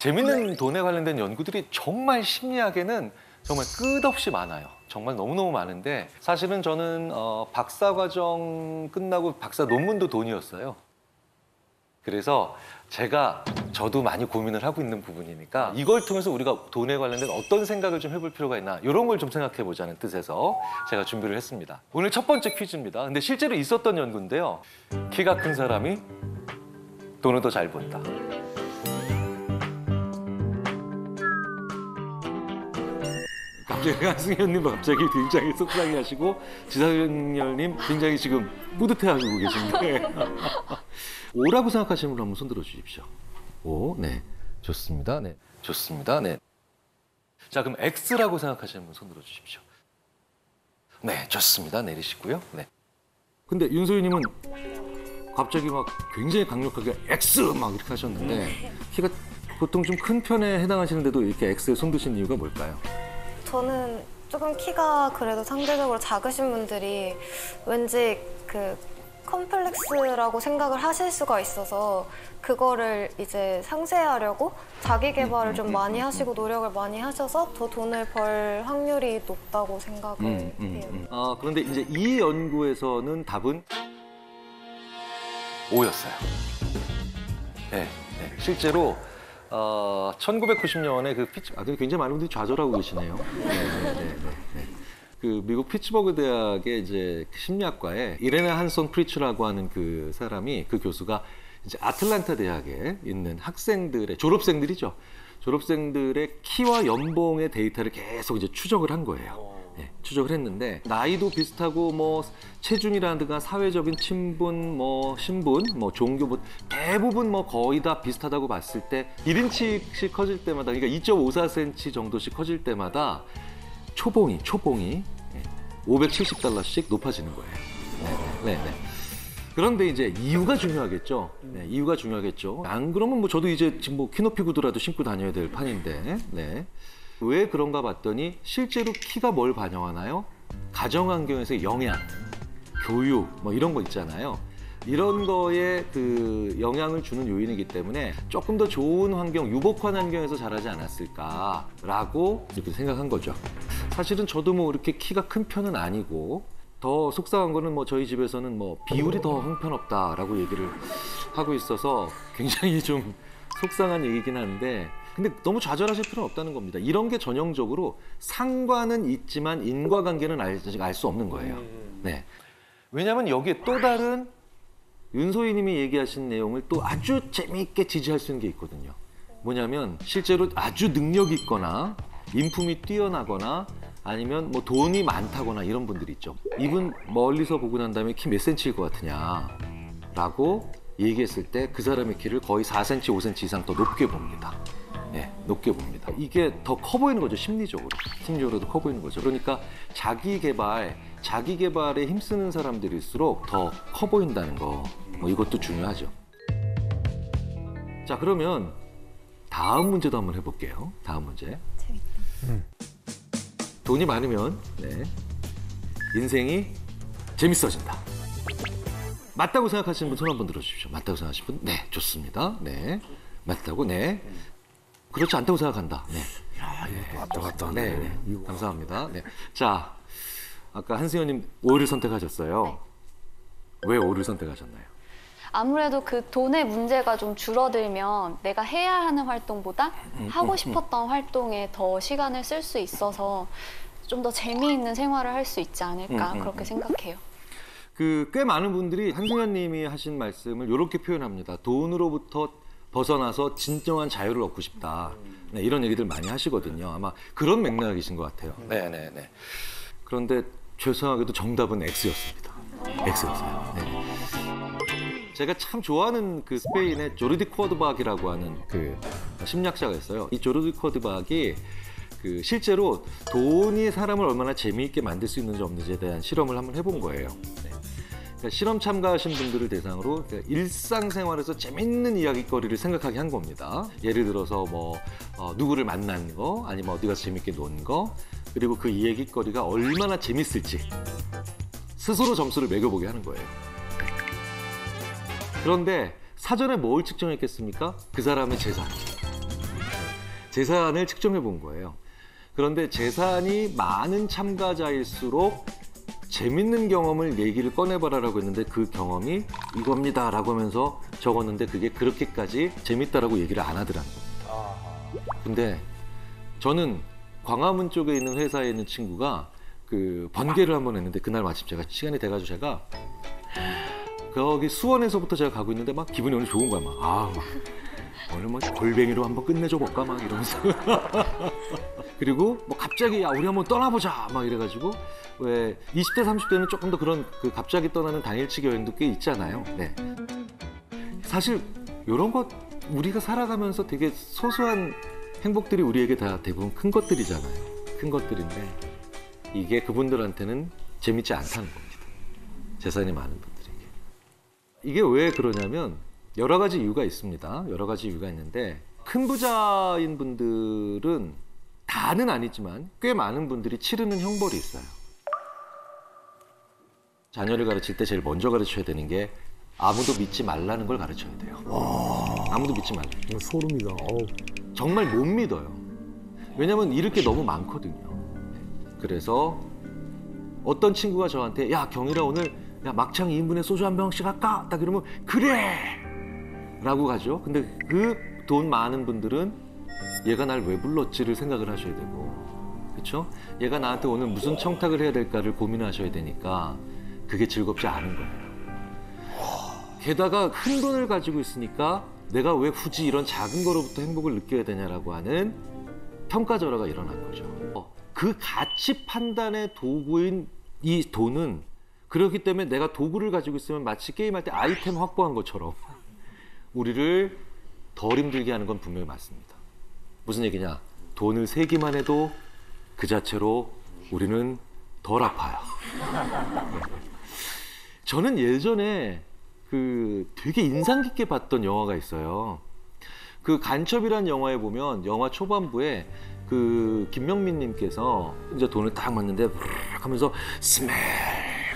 재밌는 돈에 관련된 연구들이 정말 심리학에는 정말 끝없이 많아요. 정말 너무너무 많은데 사실은 저는 박사과정 끝나고 박사 논문도 돈이었어요. 그래서 저도 많이 고민을 하고 있는 부분이니까 이걸 통해서 우리가 돈에 관련된 어떤 생각을 좀 해볼 필요가 있나 이런 걸 좀 생각해 보자는 뜻에서 제가 준비를 했습니다. 오늘 첫 번째 퀴즈입니다. 근데 실제로 있었던 연구인데요. 키가 큰 사람이 돈을 더 잘 번다. 갑자기 한승현님 갑자기 굉장히 속상해하시고 지상렬님 굉장히 지금 뿌듯해하고 계신데 오라고 생각하시는 분 한번 손 들어주십시오. 오, 네, 좋습니다. 네, 좋습니다. 네. 자, 그럼 X라고 생각하시는 분 손 들어주십시오. 네, 좋습니다. 내리시고요. 네. 근데 윤소희님은 갑자기 막 굉장히 강력하게 X 막 이렇게 하셨는데 키가 보통 좀 큰 편에 해당하시는데도 이렇게 X에 손 드신 이유가 뭘까요? 저는 조금 키가 그래도 상대적으로 작으신 분들이 왠지 그 컴플렉스라고 생각을 하실 수가 있어서 그거를 이제 상쇄하려고 자기 개발을 좀 많이 하시고 노력을 많이 하셔서 더 돈을 벌 확률이 높다고 생각을 해요. 그런데 이제 이 연구에서는 답은 O였어요. 네, 네. 실제로 1990년에 그 굉장히 많은 분들이 좌절하고 계시네요. 네. 그 미국 피츠버그 대학의 이제 심리학과에 이레나 한손 프리츠라고 하는 그 사람이 그 교수가 이제 아틀란타 대학에 있는 학생들의 졸업생들이죠. 졸업생들의 키와 연봉의 데이터를 계속 이제 추적을 한 거예요. 네, 추적을 했는데 나이도 비슷하고 뭐 체중이라든가 사회적인 친분, 뭐 신분, 뭐 종교 뭐 대부분 뭐 거의 다 비슷하다고 봤을 때 1인치씩 커질 때마다 그러니까 2.54cm 정도씩 커질 때마다 초봉이 $570씩 높아지는 거예요. 네. 그런데 이제 이유가 중요하겠죠. 네, 이유가 중요하겠죠. 안 그러면 뭐 저도 이제 지금 뭐 키높이 구두라도 신고 다녀야 될 판인데. 네. 왜 그런가 봤더니 실제로 키가 뭘 반영하나요? 가정 환경에서의 영향, 교육 뭐 이런 거 있잖아요. 이런 거에 그 영향을 주는 요인이기 때문에 조금 더 좋은 환경, 유복한 환경에서 자라지 않았을까라고 이렇게 생각한 거죠. 사실은 저도 뭐 이렇게 키가 큰 편은 아니고 더 속상한 거는 뭐 저희 집에서는 뭐 비율이 더 형편없다라고 얘기를 하고 있어서 굉장히 좀 속상한 얘기긴 한데 근데 너무 좌절하실 필요는 없다는 겁니다. 이런 게 전형적으로 상관은 있지만 인과관계는 알 수 없는 거예요. 네. 왜냐하면 여기에 또 다른 윤소희 님이 얘기하신 내용을 또 아주 재미있게 지지할 수 있는 게 있거든요. 뭐냐면 실제로 아주 능력이 있거나 인품이 뛰어나거나 아니면 뭐 돈이 많다거나 이런 분들이 있죠. 이분 멀리서 보고 난 다음에 키 몇 센치일 것 같으냐 라고 얘기했을 때 그 사람의 키를 거의 4cm, 5cm 이상 더 높게 봅니다. 네, 높게 봅니다. 이게 더 커 보이는 거죠, 심리적으로도 커 보이는 거죠. 그러니까 자기 개발에 힘쓰는 사람들일수록 더 커 보인다는 거, 뭐 이것도 중요하죠. 자, 그러면 다음 문제도 한번 해볼게요. 다음 문제. 재밌다. 돈이 많으면 인생이 재밌어진다. 맞다고 생각하시는 분 손 한번 들어주십시오. 맞다고 생각하시는 분? 네, 좋습니다. 네, 맞다고? 네. 그렇지 않다고 생각한다. 네. 야, 이거 맞다. 네. 감사합니다. 네. 자, 아까 한승현님 O를 선택하셨어요. 왜 O를 선택하셨나요? 아무래도 그 돈의 문제가 좀 줄어들면 내가 해야 하는 활동보다 하고 싶었던 활동에 더 시간을 쓸 수 있어서 좀 더 재미있는 생활을 할 수 있지 않을까 그렇게 생각해요. 꽤 많은 분들이 한승현 님이 하신 말씀을 이렇게 표현합니다. 돈으로부터 벗어나서 진정한 자유를 얻고 싶다. 네, 이런 얘기들 많이 하시거든요. 아마 그런 맥락이신 것 같아요. 네. 그런데 죄송하게도 정답은 X였습니다. X였어요. 네. 제가 참 좋아하는 그 스페인의 조르디 코르바기라고 하는 그 심리학자가 있어요. 이 조르디 코르바기 그 실제로 돈이 사람을 얼마나 재미있게 만들 수 있는지 없는지에 대한 실험을 한번 해본 거예요. 네. 그러니까 실험 참가하신 분들을 대상으로 일상생활에서 재밌는 이야기거리를 생각하게 한 겁니다. 예를 들어서 뭐 누구를 만난 거, 아니면 어디 가서 재밌게 논 거, 그리고 그 이야기거리가 얼마나 재밌을지 스스로 점수를 매겨보게 하는 거예요. 그런데 사전에 뭘 측정했겠습니까? 그 사람의 재산. 재산을 측정해 본 거예요. 그런데 재산이 많은 참가자일수록 재밌는 경험을 얘기를 꺼내봐라라고 했는데 그 경험이 이겁니다라고 하면서 적었는데 그게 그렇게까지 재밌다라고 얘기를 안 하더라는 거예요. 근데 저는 광화문 쪽에 있는 회사에 있는 친구가 그 번개를 한번 했는데 그날 마침 제가 시간이 돼가지고 제가 거기 수원에서부터 제가 가고 있는데 막 기분이 오늘 좋은 거야. 막 오늘 뭐 골뱅이로 한번 끝내줘 볼까 막 이러면서 그리고 뭐 갑자기 야 우리 한번 떠나보자 막 이래가지고 왜 20대 30대는 조금 더 그런 그 갑자기 떠나는 당일치기 여행도 꽤 있잖아요. 네. 사실 이런 것 우리가 살아가면서 되게 소소한 행복들이 우리에게 다 대부분 큰 것들이잖아요. 큰 것들인데 이게 그분들한테는 재밌지 않다는 겁니다. 재산이 많은 분들에게. 이게 왜 그러냐면 여러 가지 이유가 있습니다. 여러 가지 이유가 있는데 큰 부자인 분들은 다는 아니지만 꽤 많은 분들이 치르는 형벌이 있어요. 자녀를 가르칠 때 제일 먼저 가르쳐야 되는 게 아무도 믿지 말라는 걸 가르쳐야 돼요. 아무도 믿지 말라. 소름이다. 정말 못 믿어요. 왜냐면 잃을 게 너무 많거든요. 그래서 어떤 친구가 저한테 야 경일아 오늘 야 막창 2인분에 소주 한 병씩 할까? 딱 이러면 그래! 라고 가죠. 근데 그 돈 많은 분들은 얘가 날 왜 불렀지를 생각을 하셔야 되고 그렇죠? 얘가 나한테 오늘 무슨 청탁을 해야 될까를 고민하셔야 되니까 그게 즐겁지 않은 거예요. 게다가 큰 돈을 가지고 있으니까 내가 왜 굳이 이런 작은 거로부터 행복을 느껴야 되냐라고 하는 평가절하가 일어난 거죠. 그 가치 판단의 도구인 이 돈은 그렇기 때문에 내가 도구를 가지고 있으면 마치 게임할 때 아이템 확보한 것처럼 우리를 덜 힘들게 하는 건 분명히 맞습니다. 무슨 얘기냐? 돈을 세기만 해도 그 자체로 우리는 덜 아파요. 저는 예전에 그 되게 인상 깊게 봤던 영화가 있어요. 그 간첩이란 영화에 보면 영화 초반부에 그 김명민 님께서 이제 돈을 딱 맞는데 하면서 스멜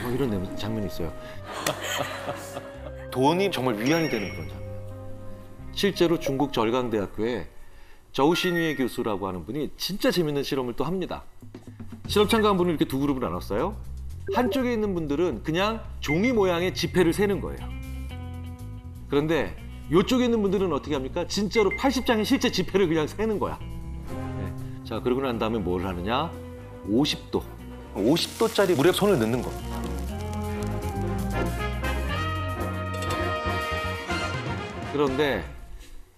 뭐 이런 장면이 있어요. 돈이 정말 위안이 되는 그런 장면. 실제로 중국 절강대학교에 저우신위에 교수라고 하는 분이 진짜 재밌는 실험을 또 합니다. 실험 참가한 분을 이렇게 두 그룹을 나눴어요. 한쪽에 있는 분들은 그냥 종이 모양의 지폐를 세는 거예요. 그런데 이쪽에 있는 분들은 어떻게 합니까? 진짜로 80장의 실제 지폐를 그냥 세는 거야. 네. 자, 그러고 난 다음에 뭘 하느냐? 50도. 50도짜리 물에 손을 넣는 겁니다. 그런데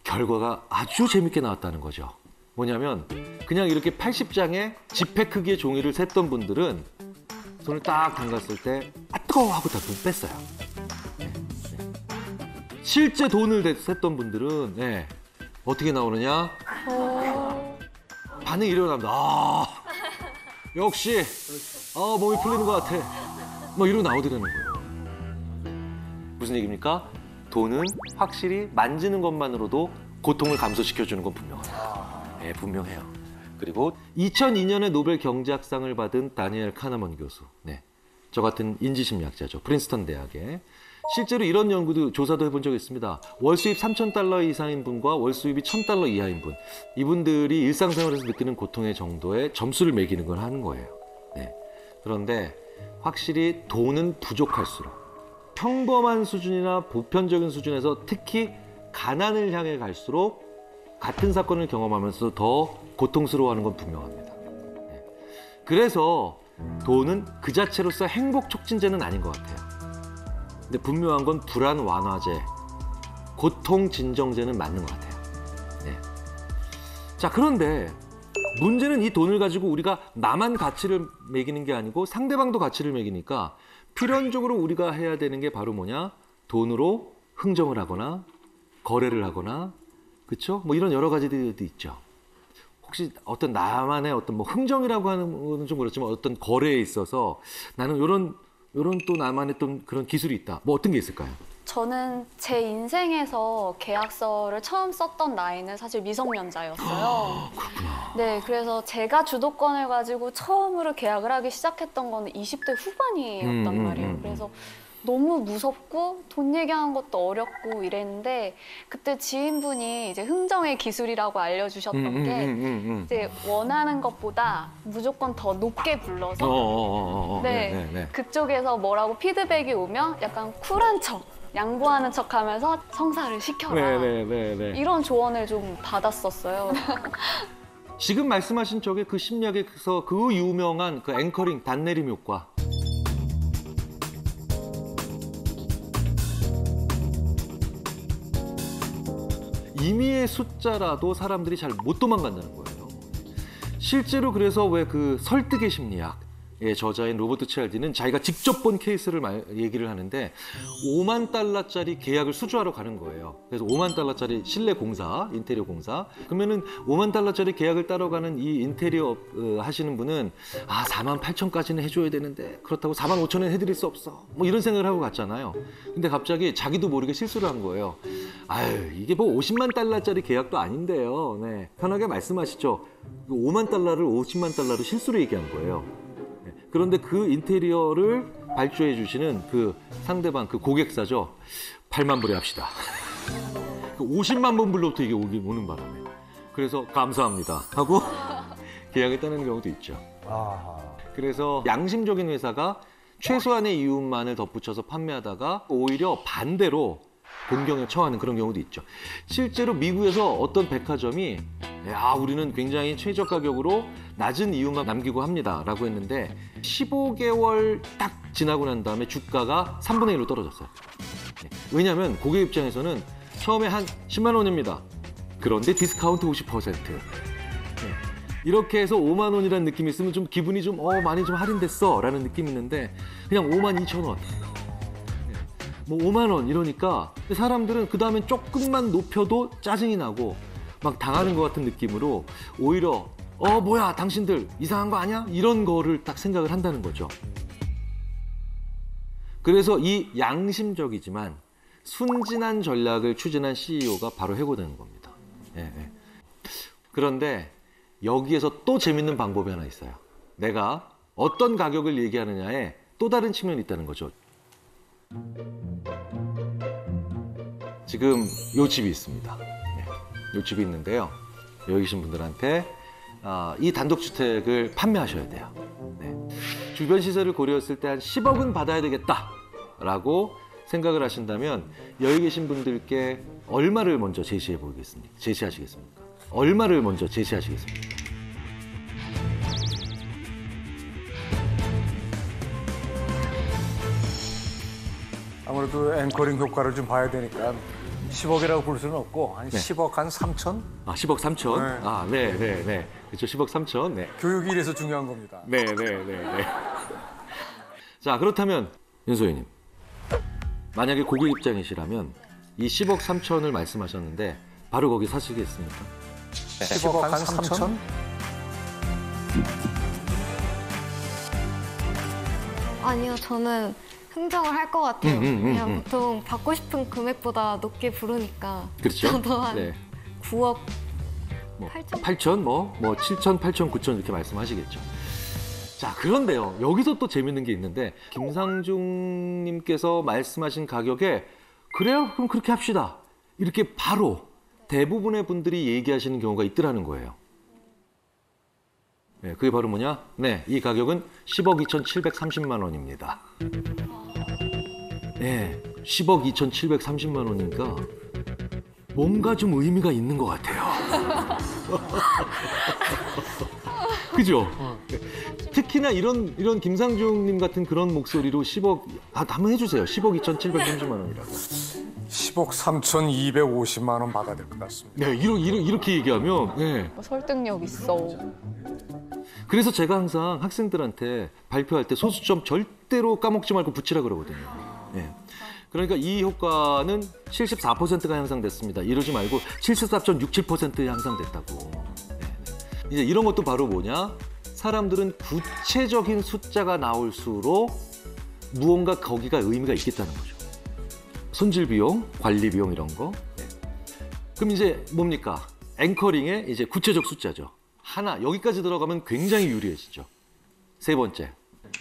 결과가 아주 재밌게 나왔다는 거죠. 뭐냐면 그냥 이렇게 80장의 지폐 크기의 종이를 셌던 분들은 손을 딱 담갔을 때 아 뜨거워 하고 다 돈 뺐어요. 네. 실제 돈을 셌던 분들은 네. 어떻게 나오느냐? 반응이 일어납니다. 아 역시 몸이 풀리는 것 같아. 뭐 이러고 나오더라는 거예요. 무슨 얘기입니까? 돈은 확실히 만지는 것만으로도 고통을 감소시켜주는 건 분명해요. 네, 분명해요. 그리고 2002년에 노벨 경제학상을 받은 다니엘 카네먼 교수. 네, 저 같은 인지심리학자죠. 프린스턴 대학에. 실제로 이런 연구도 조사도 해본 적이 있습니다. 월 수입 3,000달러 이상인 분과 월 수입이 1,000달러 이하인 분. 이분들이 일상생활에서 느끼는 고통의 정도에 점수를 매기는 걸 하는 거예요. 네. 그런데 확실히 돈은 부족할수록 평범한 수준이나 보편적인 수준에서 특히 가난을 향해 갈수록 같은 사건을 경험하면서 더 고통스러워하는 건 분명합니다. 네. 그래서 돈은 그 자체로서 행복 촉진제는 아닌 것 같아요. 근데 분명한 건 불안 완화제, 고통 진정제는 맞는 것 같아요. 네. 자, 그런데 문제는 이 돈을 가지고 우리가 나만 가치를 매기는 게 아니고 상대방도 가치를 매기니까 필연적으로 우리가 해야 되는 게 바로 뭐냐? 돈으로 흥정을 하거나 거래를 하거나 그렇죠? 뭐 이런 여러 가지들이 있죠. 혹시 어떤 나만의 어떤 뭐 흥정이라고 하는 거는 좀 그렇지만 어떤 거래에 있어서 나는 이런 또 나만의 또 그런 기술이 있다. 뭐 어떤 게 있을까요? 저는 제 인생에서 계약서를 처음 썼던 나이는 사실 미성년자였어요. 그렇구나. 네, 그래서 제가 주도권을 가지고 처음으로 계약을 하기 시작했던 거는 20대 후반이었단 말이에요. 그래서 너무 무섭고 돈 얘기하는 것도 어렵고 이랬는데 그때 지인분이 이제 흥정의 기술이라고 알려주셨던 게 이제 원하는 것보다 무조건 더 높게 불러서 네, 그쪽에서 뭐라고 피드백이 오면 약간 쿨한 척, 양보하는 척하면서 성사를 시켜라. 이런 조언을 좀 받았었어요. 지금 말씀하신 쪽에 그 심리학에서 그 유명한 그 앵커링 단내림 효과. 임의의 숫자라도 사람들이 잘 못 도망간다는 거예요. 실제로 그래서 왜 그 설득의 심리학의 저자인 로버트 치알디는 자기가 직접 본 케이스를 얘기를 하는데 5만 달러짜리 계약을 수주하러 가는 거예요. 그래서 5만 달러짜리 실내 공사, 인테리어 공사. 그러면은 5만 달러짜리 계약을 따러 가는 이 인테리어 하시는 분은 4만 8천까지는 해줘야 되는데 그렇다고 4만 5천은 해드릴 수 없어. 뭐 이런 생각을 하고 갔잖아요. 근데 갑자기 자기도 모르게 실수를 한 거예요. 아유, 이게 뭐 50만 달러짜리 계약도 아닌데요. 네, 편하게 말씀하시죠. 5만 달러를 50만 달러로 실수로 얘기한 거예요. 네, 그런데 그 인테리어를 발주해 주시는 그 상대방, 그 고객사죠. 8만 불에 합시다. 50만 불로부터 이게 오는 바람에. 그래서 감사합니다 하고 계약을 따는 경우도 있죠. 그래서 양심적인 회사가 최소한의 이윤만을 덧붙여서 판매하다가 오히려 반대로 공경에 처하는 그런 경우도 있죠. 실제로 미국에서 어떤 백화점이 우리는 굉장히 최저 가격으로 낮은 이윤만 남기고 합니다 라고 했는데 15개월 딱 지나고 난 다음에 주가가 3분의 1로 떨어졌어요. 왜냐하면 고객 입장에서는 처음에 한 10만 원입니다. 그런데 디스카운트 50%. 이렇게 해서 5만 원이라는 느낌이 있으면 좀 기분이 좀 많이 좀 할인됐어 라는 느낌이 있는데 그냥 5만 2천 원. 뭐 5만 원 이러니까 사람들은 그 다음에 조금만 높여도 짜증이 나고 막 당하는 것 같은 느낌으로 오히려 뭐야 당신들 이상한 거 아니야? 이런 거를 딱 생각을 한다는 거죠. 그래서 이 양심적이지만 순진한 전략을 추진한 CEO가 바로 해고되는 겁니다. 그런데 여기에서 또 재밌는 방법이 하나 있어요. 내가 어떤 가격을 얘기하느냐에 또 다른 측면이 있다는 거죠. 지금 요 집이 있습니다. 요 집이 있는데요. 여기 계신 분들한테 이 단독주택을 판매하셔야 돼요. 주변 시세를 고려했을 때 한 10억은 받아야 되겠다라고 생각을 하신다면 여기 계신 분들께 얼마를 먼저 제시하시겠습니까? 얼마를 먼저 제시하시겠습니까? 아무래도 앵커링 효과를 좀 봐야 되니까 10억이라고 볼 수는 없고 한 10억 한 3천? 10억 3천? 네. 그렇죠. 10억 3천. 네. 교육이 이래서 중요한 겁니다. 네. 자, 그렇다면 윤소희님. 만약에 고객 입장이시라면 이 10억 3천을 말씀하셨는데 바로 거기 사시겠습니까? 10억 한 3천? 아니요, 저는 흥정을 할 것 같아요. 그냥 보통 받고 싶은 금액보다 높게 부르니까. 그렇죠. 저도 한 9억 8천, 7천, 8천, 9천 이렇게 말씀하시겠죠. 자, 그런데요. 여기서 또 재밌는 게 있는데 김상중님께서 말씀하신 가격에 그래요? 그럼 그렇게 합시다. 이렇게 바로 대부분의 분들이 얘기하시는 경우가 있더라는 거예요. 그게 바로 뭐냐? 이 가격은 10억 2,730만 원입니다. 10억 2,730만 원이니까 뭔가 좀 의미가 있는 것 같아요. 그죠? 특히나 이런 김상중님 같은 그런 목소리로 10억, 한번 해주세요. 10억 2,730만 원이라고. 10억 3,250만 원 받아야 될 것 같습니다. 이렇게 얘기하면, 설득력 있어. 그래서 제가 항상 학생들한테 발표할 때 소수점 절대로 까먹지 말고 붙이라 그러거든요. 그러니까 이 효과는 74%가 향상됐습니다. 이러지 말고 74.67% 향상됐다고. 이제 이런 것도 바로 뭐냐? 사람들은 구체적인 숫자가 나올수록 무언가 거기가 의미가 있겠다는 거죠. 손질 비용, 관리 비용 이런 거. 그럼 이제 뭡니까? 앵커링의 이제 구체적 숫자죠. 하나, 여기까지 들어가면 굉장히 유리해지죠. 세 번째,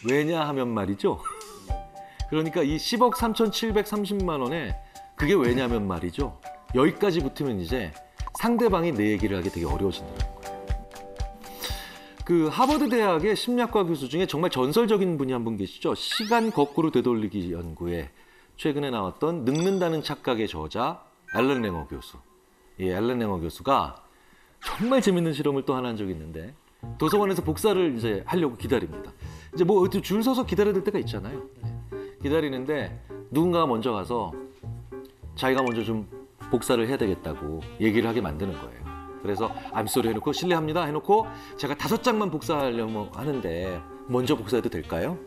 왜냐하면 말이죠. 그러니까 이 10억 3,730만 원에 그게 왜냐면 말이죠. 여기까지 붙으면 이제 상대방이 내 얘기를 하기 되게 어려워진다는 거예요. 그 하버드 대학의 심리학과 교수 중에 정말 전설적인 분이 한 분 계시죠. 시간 거꾸로 되돌리기 연구에 최근에 나왔던 늙는다는 착각의 저자 앨런 랭어 교수. 이 앨런 랭어 교수가 정말 재밌는 실험을 또 하나 한 적이 있는데 도서관에서 복사를 이제 하려고 기다립니다. 이제 뭐 줄 서서 기다려야 될 때가 있잖아요. 기다리는데 누군가가 먼저 가서 자기가 먼저 좀 복사를 해야 되겠다고 얘기를 하게 만드는 거예요. 그래서 암소리 해놓고 실례합니다 해놓고 제가 5장만 복사하려고 하는데 먼저 복사해도 될까요?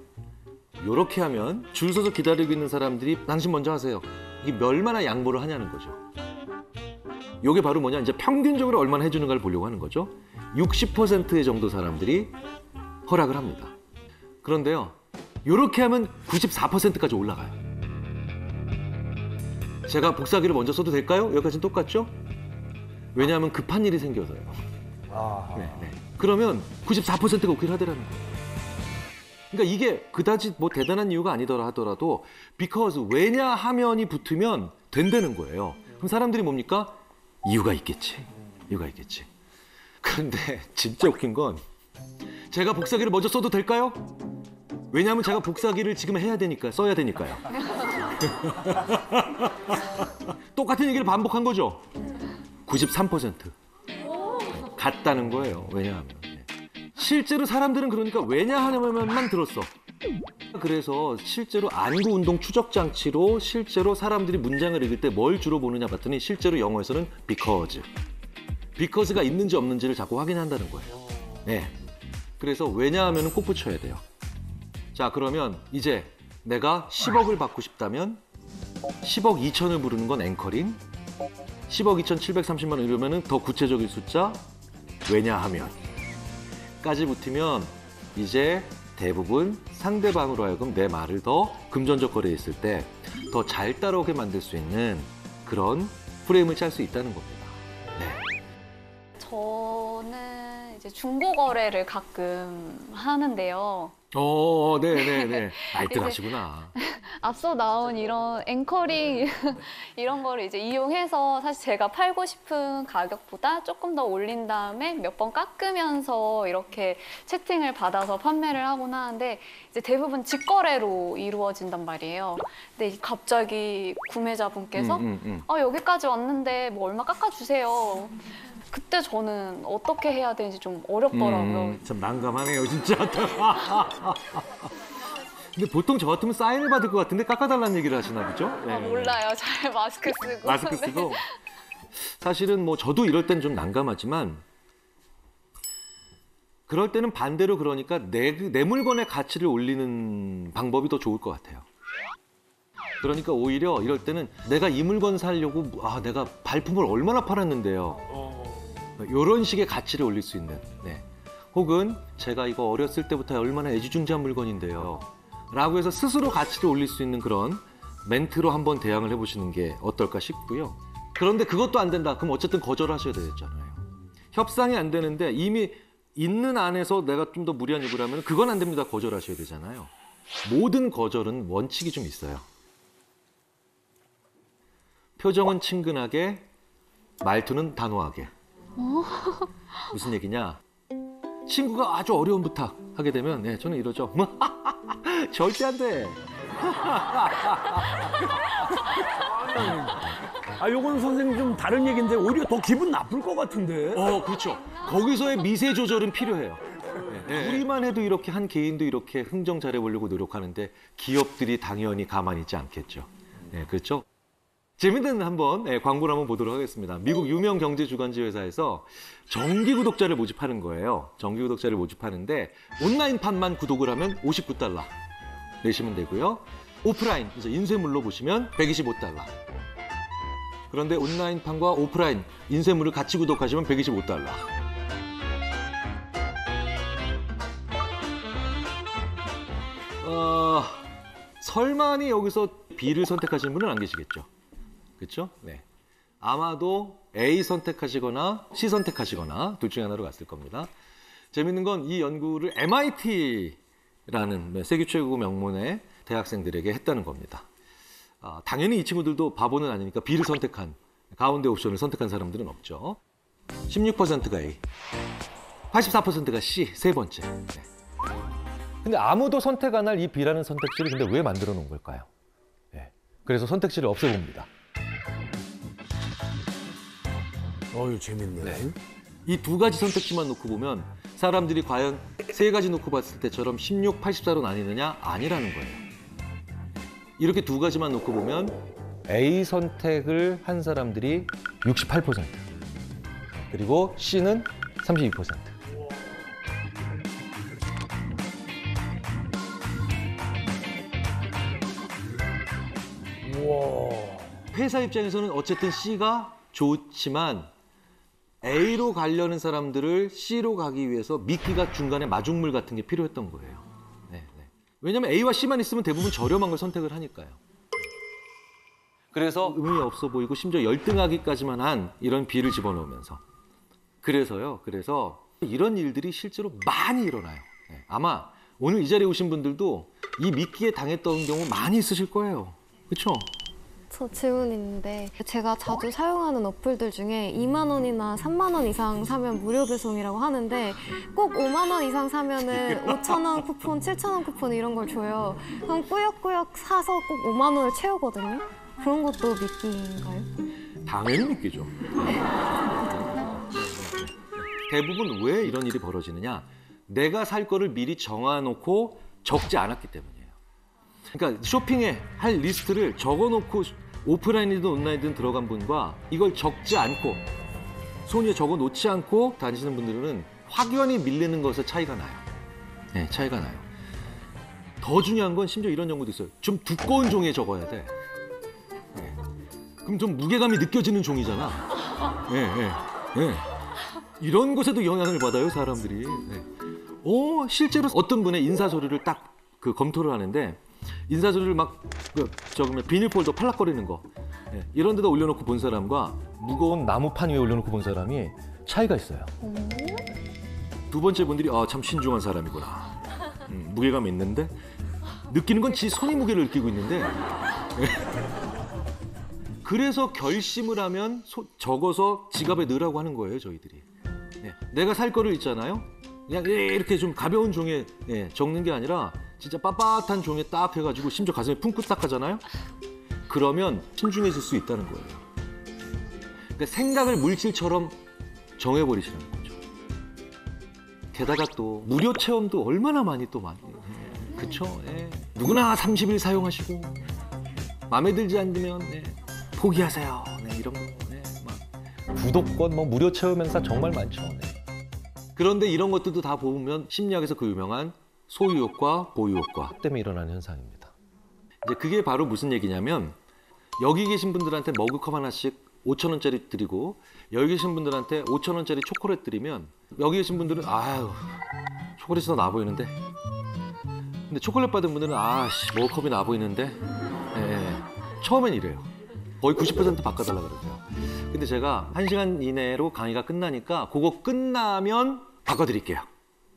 이렇게 하면 줄 서서 기다리고 있는 사람들이 당신 먼저 하세요. 이게 얼마나 양보를 하냐는 거죠. 이게 바로 뭐냐, 이제 평균적으로 얼마나 해주는가를 보려고 하는 거죠. 60%의 정도 사람들이 허락을 합니다. 그런데요, 이렇게 하면 94%까지 올라가요. 제가 복사기를 먼저 써도 될까요? 여기까지는 똑같죠? 왜냐하면 급한 일이 생겨서요. 네. 그러면 94%가 오케이 하더라는 거예요. 그러니까 이게 그다지 뭐 대단한 이유가 아니더라 하더라도 because 왜냐하면이 붙으면 된다는 거예요. 그럼 사람들이 뭡니까? 이유가 있겠지. 그런데 진짜 웃긴 건 제가 복사기를 먼저 써도 될까요? 왜냐하면 제가 복사기를 지금 해야 되니까 써야 되니까요. 똑같은 얘기를 반복한 거죠. 93% 같다는 거예요. 왜냐하면 실제로 사람들은 그러니까 왜냐하면만 들었어. 그래서 실제로 안구 운동 추적 장치로 실제로 사람들이 문장을 읽을 때 뭘 주로 보느냐 봤더니 실제로 영어에서는 because가 있는지 없는지를 자꾸 확인한다는 거예요. 네. 그래서 왜냐하면은 꼭 붙여야 돼요. 자, 그러면 이제 내가 10억을 받고 싶다면 10억 2천을 부르는 건 앵커링, 10억 2,730만 원 이러면은 더 구체적인 숫자 왜냐하면까지 붙으면 이제 대부분 상대방으로 하여금 내 말을 더 금전적 거래에 있을 때 더 잘 따라오게 만들 수 있는 그런 프레임을 짤 수 있다는 겁니다. 네. 저는 이제 중고 거래를 가끔 하는데요. 네네네. 알뜰 하시구나. 앞서 나온 이런 앵커링 이런 거를 이제 이용해서 사실 제가 팔고 싶은 가격보다 조금 더 올린 다음에 몇 번 깎으면서 이렇게 채팅을 받아서 판매를 하곤 하는데 이제 대부분 직거래로 이루어진단 말이에요. 근데 갑자기 구매자분께서 여기까지 왔는데 뭐 얼마 깎아주세요. 그때 저는 어떻게 해야 되는지 좀 어렵더라고요. 참 난감하네요, 진짜. 근데 보통 저 같으면 사인을 받을 것 같은데 깎아달라는 얘기를 하시나 보죠? 네. 몰라요. 잘 마스크 쓰고. 마스크 쓰고. 사실은 뭐 저도 이럴 땐 좀 난감하지만 그럴 때는 반대로 그러니까 내 물건의 가치를 올리는 방법이 더 좋을 것 같아요. 그러니까 오히려 이럴 때는 내가 이 물건 사려고 내가 발품을 얼마나 팔았는데요. 이런 식의 가치를 올릴 수 있는. 네. 혹은 제가 이거 어렸을 때부터 얼마나 애지중지한 물건인데요. 라고 해서 스스로 가치를 올릴 수 있는 그런 멘트로 한번 대항을 해보시는 게 어떨까 싶고요. 그런데 그것도 안 된다. 그럼 어쨌든 거절하셔야 되잖아요. 협상이 안 되는데 이미 있는 안에서 내가 좀 더 무리한 요구를 하면 그건 안 됩니다. 거절하셔야 되잖아요. 모든 거절은 원칙이 좀 있어요. 표정은 친근하게, 말투는 단호하게. 무슨 얘기냐? 친구가 아주 어려운 부탁 하게 되면 저는 이러죠. 절대 안 돼. 요건 선생님 좀 다른 얘기인데 오히려 더 기분 나쁠 것 같은데. 그렇죠. 거기서의 미세 조절은 필요해요. 우리만 해도 이렇게 한 개인도 이렇게 흥정 잘해보려고 노력하는데 기업들이 당연히 가만히 있지 않겠죠. 그렇죠? 재밌는 한번 광고를 한번 보도록 하겠습니다. 미국 유명 경제 주간지 회사에서 정기 구독자를 모집하는 거예요. 정기 구독자를 모집하는데 온라인판만 구독을 하면 $59 내시면 되고요. 오프라인 이제 인쇄물로 보시면 $125. 그런데 온라인판과 오프라인 인쇄물을 같이 구독하시면 $125. 설마니 여기서 B를 선택하시는 분은 안 계시겠죠. 그렇죠? 네. 아마도 A 선택하시거나 C 선택하시거나 둘 중에 하나로 갔을 겁니다. 재밌는 건 이 연구를 MIT라는 세계 최고 명문의 대학생들에게 했다는 겁니다. 당연히 이 친구들도 바보는 아니니까 B를 선택한, 가운데 옵션을 선택한 사람들은 없죠. 16%가 A, 84%가 C, 세 번째. 네. 근데 아무도 선택 안 할 이 B라는 선택지를 근데 왜 만들어 놓은 걸까요? 네. 그래서 선택지를 없애봅니다. 어유 재밌네. 네. 이 두 가지 선택지만 놓고 보면 사람들이 과연 세 가지 놓고 봤을 때처럼 16, 84로 나뉘느냐? 아니라는 거예요. 이렇게 두 가지만 놓고 보면 A 선택을 한 사람들이 68%, 그리고 C는 32%. 우와. 회사 입장에서는 어쨌든 C가 좋지만 A로 가려는 사람들을 C로 가기 위해서 미끼가 중간에 마중물 같은 게 필요했던 거예요. 네, 네. 왜냐하면 A와 C만 있으면 대부분 저렴한 걸 선택을 하니까요. 그래서 의미 없어 보이고 심지어 열등하기까지만 한 이런 B를 집어넣으면서. 그래서 이런 일들이 실제로 많이 일어나요. 네. 아마 오늘 이 자리에 오신 분들도 이 미끼에 당했던 경우 많이 있으실 거예요. 그렇죠? 저 질문 있는데 제가 자주 사용하는 어플들 중에 2만 원이나 3만 원 이상 사면 무료 배송이라고 하는데 꼭 5만 원 이상 사면은 5천 원 쿠폰, 7천 원 쿠폰 이런 걸 줘요. 그럼 꾸역꾸역 사서 꼭 5만 원을 채우거든요. 그런 것도 미끼인가요? 당연히 미끼죠. 대부분 왜 이런 일이 벌어지느냐? 내가 살 거를 미리 정해놓고 적지 않았기 때문이에요. 그러니까 쇼핑에 할 리스트를 적어놓고 오프라인이든 온라인이든 들어간 분과 이걸 적지 않고 손에 적어놓지 않고 다니시는 분들은 확연히 밀리는 것에 차이가 나요. 네, 차이가 나요. 더 중요한 건 심지어 이런 연구도 있어요. 좀 두꺼운 종이에 적어야 돼. 네. 그럼 좀 무게감이 느껴지는 종이잖아. 네, 네, 네. 이런 것에도 영향을 받아요, 사람들이. 네. 실제로 어떤 분의 인사서류를 딱 검토를 하는데 인사서류를 막 적으면 비닐폴더 팔락거리는 거 이런 데다 올려놓고 본 사람과 무거운 나무판 위에 올려놓고 본 사람이 차이가 있어요. 두 번째 분들이 참 신중한 사람이구나. 무게감이 있는데 느끼는 건 지 손이 무게를 느끼고 있는데 그래서 결심을 하면 적어서 지갑에 넣으라고 하는 거예요, 저희들이. 내가 살 거를 있잖아요. 그냥 이렇게 좀 가벼운 종이에 적는 게 아니라 진짜 빳빳한 종이에 딱 해가지고 심지어 가슴에 품고 딱 하잖아요. 그러면 신중해질 수 있다는 거예요. 그러니까 생각을 물질처럼 정해버리시는 거죠. 게다가 또 무료 체험도 얼마나 많이 그쵸? 누구나 30일 사용하시고 마음에 들지 않으면 포기하세요. 이런 거. 구독권 무료 체험 행사 정말 많죠. 그런데 이런 것들도 다 보면 심리학에서 그 유명한 소유욕과 보유욕과 때문에 일어나는 현상입니다. 이제 그게 바로 무슨 얘기냐면 여기 계신 분들한테 머그컵 하나씩 5,000원짜리 드리고 여기 계신 분들한테 5,000원짜리 초콜릿 드리면 여기 계신 분들은 아유 초콜릿이 더 나아 보이는데 근데 초콜릿 받은 분들은 머그컵이 나아 보이는데 처음엔 이래요. 거의 90% 바꿔달라 그러세요. 근데 제가 1시간 이내로 강의가 끝나니까 그거 끝나면 바꿔드릴게요.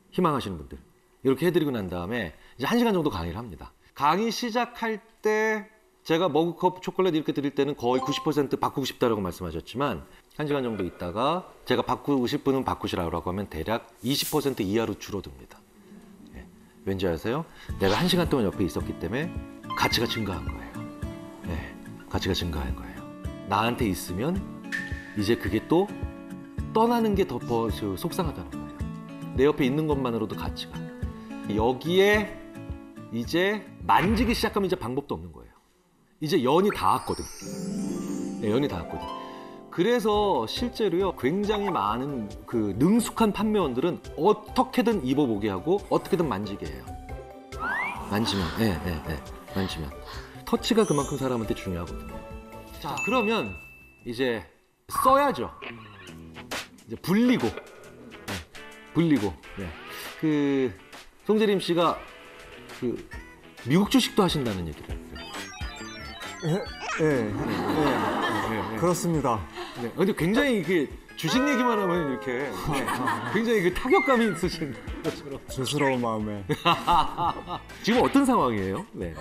희망하시는 분들. 이렇게 해드리고 난 다음에 이제 1시간 정도 강의를 합니다. 강의 시작할 때 제가 머그컵 초콜릿 이렇게 드릴 때는 거의 90% 바꾸고 싶다라고 말씀하셨지만 1시간 정도 있다가 제가 바꾸고 싶으면 바꾸시라고 하면 대략 20% 이하로 줄어듭니다. 왠지 아세요? 내가 1시간 동안 옆에 있었기 때문에 가치가 증가한 거예요. 가치가 증가한 거예요. 나한테 있으면 이제 그게 또 떠나는 게 더 속상하다는 거예요. 내 옆에 있는 것만으로도 가치가. 여기에 이제 만지기 시작하면 이제 방법도 없는 거예요. 이제 연이 닿았거든. 연이 닿았거든. 그래서 실제로요, 굉장히 많은 능숙한 판매원들은 어떻게든 입어보게 하고 어떻게든 만지게 해요. 만지면, 만지면. 터치가 그만큼 사람한테 중요하거든요. 자, 그러면 이제 써야죠. 이제 불리고. 송재림 씨가 미국 주식도 하신다는 얘기를. 그렇습니다. 근데 굉장히 이게 주식 얘기만 하면 이렇게 네, 굉장히 그 타격감이 있으신 것처럼. 조스러운 마음에. 지금 어떤 상황이에요? 네.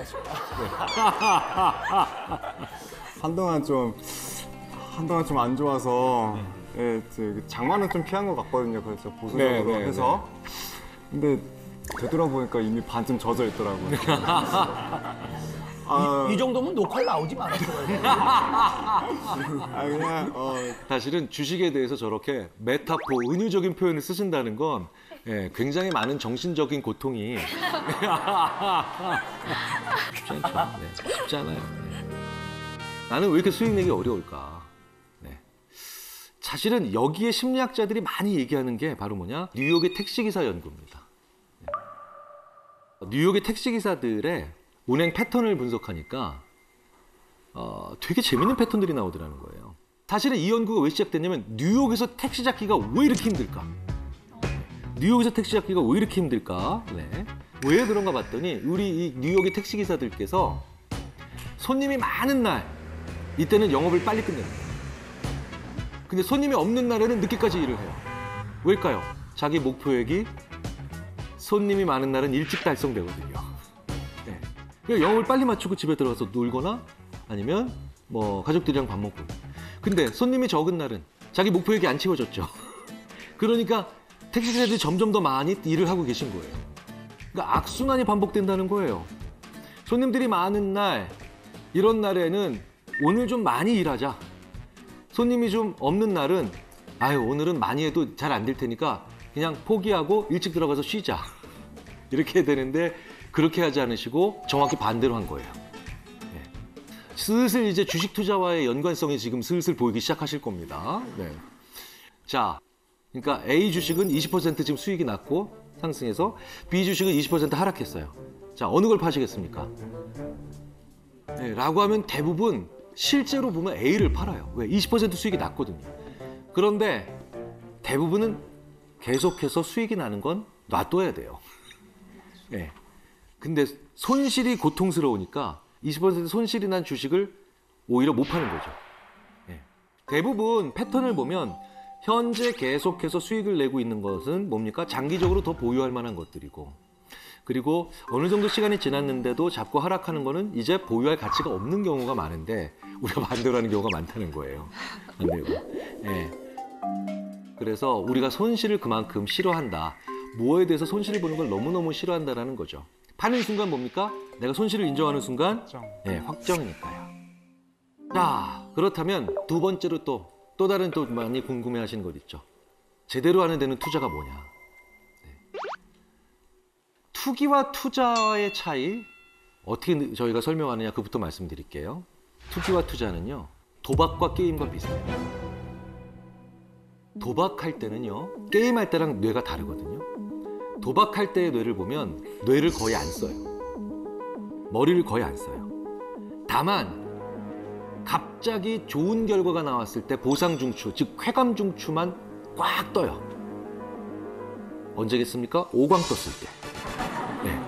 한동안 좀 안 좋아서 예, 장마는 좀 피한 것 같거든요. 그래서 보수적으로 해서. 근데 되돌아보니까 이미 반쯤 젖어 있더라고요. 이 정도면 녹화 나오지 말았어요. 그냥 사실은 주식에 대해서 저렇게 메타포, 은유적인 표현을 쓰신다는 건 예, 굉장히 많은 정신적인 고통이 쉽지 않죠. 네, 쉽지 않아요. 네. 나는 왜 이렇게 수익 내기 어려울까? 네. 사실은 여기에 심리학자들이 많이 얘기하는 게 바로 뭐냐? 뉴욕의 택시기사 연구입니다. 네. 뉴욕의 택시기사들의 운행 패턴을 분석하니까 되게 재밌는 패턴들이 나오더라는 거예요. 사실은 이 연구가 왜 시작됐냐면 뉴욕에서 택시 잡기가 왜 이렇게 힘들까? 뉴욕에서 택시 잡기가 왜 이렇게 힘들까? 네. 왜 그런가 봤더니 우리 이 뉴욕의 택시기사들께서 손님이 많은 날 이때는 영업을 빨리 끝냅니다. 근데 손님이 없는 날에는 늦게까지 일을 해요. 왜일까요? 자기 목표액이 손님이 많은 날은 일찍 달성되거든요. 네. 그러니까 영업을 빨리 마치고 집에 들어가서 놀거나 아니면 뭐 가족들이랑 밥 먹고. 근데 손님이 적은 날은 자기 목표액이 안 채워졌죠. 그러니까 택시기사들이 점점 더 많이 일을 하고 계신 거예요. 그러니까 악순환이 반복된다는 거예요. 손님들이 많은 날, 이런 날에는 오늘 좀 많이 일하자. 손님이 좀 없는 날은 오늘은 많이 해도 잘 안 될 테니까 그냥 포기하고 일찍 들어가서 쉬자. 이렇게 되는데 그렇게 하지 않으시고 정확히 반대로 한 거예요. 네. 슬슬 이제 주식 투자와의 연관성이 지금 슬슬 보이기 시작하실 겁니다. 네. 자, 그러니까 A 주식은 20% 지금 수익이 났고 상승해서 B 주식은 20% 하락했어요. 자, 어느 걸 파시겠습니까? 네, 라고 하면 대부분 실제로 보면 A를 팔아요. 왜? 20% 수익이 났거든요. 그런데 대부분은 계속해서 수익이 나는 건 놔둬야 돼요. 네. 근데 손실이 고통스러우니까 20% 손실이 난 주식을 오히려 못 파는 거죠. 네. 대부분 패턴을 보면 현재 계속해서 수익을 내고 있는 것은 뭡니까? 장기적으로 더 보유할 만한 것들이고, 그리고 어느 정도 시간이 지났는데도 잡고 하락하는 거는 이제 보유할 가치가 없는 경우가 많은데 우리가 반대로 하는 경우가 많다는 거예요. 반대로. 네. 그래서 우리가 손실을 그만큼 싫어한다. 뭐에 대해서 손실을 보는 걸 너무너무 싫어한다라는 거죠. 파는 순간 뭡니까? 내가 손실을 인정하는 순간 네, 확정이니까요. 자, 그렇다면 두 번째로 또 다른 또 많이 궁금해하시는 것 있죠. 제대로 하는 데는 투자가 뭐냐. 네. 투기와 투자의 차이 어떻게 저희가 설명하느냐 그부터 말씀드릴게요. 투기와 투자는요. 도박과 게임과 비슷해요. 도박할 때는요. 게임할 때랑 뇌가 다르거든요. 도박할 때의 뇌를 보면 뇌를 거의 안 써요. 머리를 거의 안 써요. 다만 갑자기 좋은 결과가 나왔을 때 보상중추, 즉 쾌감중추만 꽉 떠요. 언제겠습니까? 오광 떴을 때. 네.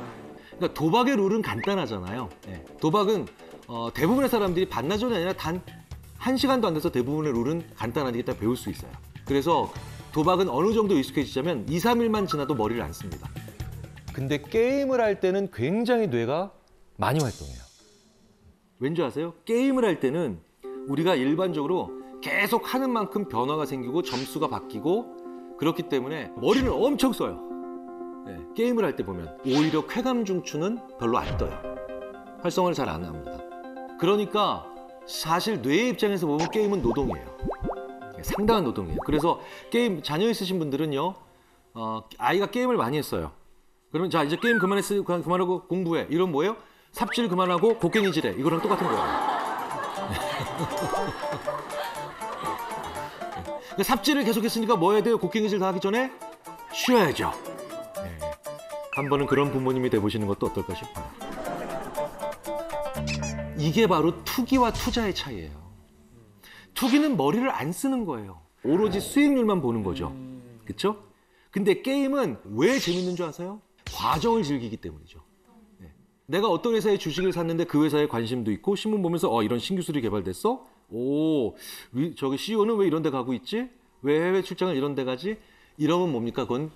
그러니까 도박의 룰은 간단하잖아요. 네. 도박은 대부분의 사람들이 반나절이 아니라 단 1시간도 안 돼서 대부분의 룰은 간단하게 일단 배울 수 있어요. 그래서 도박은 어느 정도 익숙해지자면 2, 3일만 지나도 머리를 안 씁니다. 근데 게임을 할 때는 굉장히 뇌가 많이 활동해요. 왠지 아세요? 게임을 할 때는 우리가 일반적으로 계속 하는 만큼 변화가 생기고 점수가 바뀌고 그렇기 때문에 머리를 엄청 써요. 네, 게임을 할 때 보면 오히려 쾌감 중추는 별로 안 떠요. 활성화를 잘 안 합니다. 그러니까 사실 뇌의 입장에서 보면 게임은 노동이에요. 상당한 노동이에요. 그래서 게임 자녀 있으신 분들은요, 아이가 게임을 많이 했어요. 그러면 자 이제 게임 그만하고 공부해. 이런 뭐예요? 삽질 그만하고 곡괭이질해. 이거랑 똑같은 거예요. 그러니까 삽질을 계속했으니까 뭐 해야 돼요? 곡괭이질 다 하기 전에 쉬어야죠. 네. 한 번은 그런 부모님이 돼보시는 것도 어떨까 싶어요. 이게 바로 투기와 투자의 차이예요. 투기는 머리를 안 쓰는 거예요. 오로지 수익률만 보는 거죠. 그렇죠? 근데 게임은 왜 재밌는 줄 아세요? 과정을 즐기기 때문이죠. 네. 내가 어떤 회사의 주식을 샀는데 그 회사에 관심도 있고 신문 보면서 이런 신기술이 개발됐어? 오, 저기 CEO는 왜 이런 데 가고 있지? 왜 해외 출장을 이런 데 가지? 이러면 뭡니까? 그건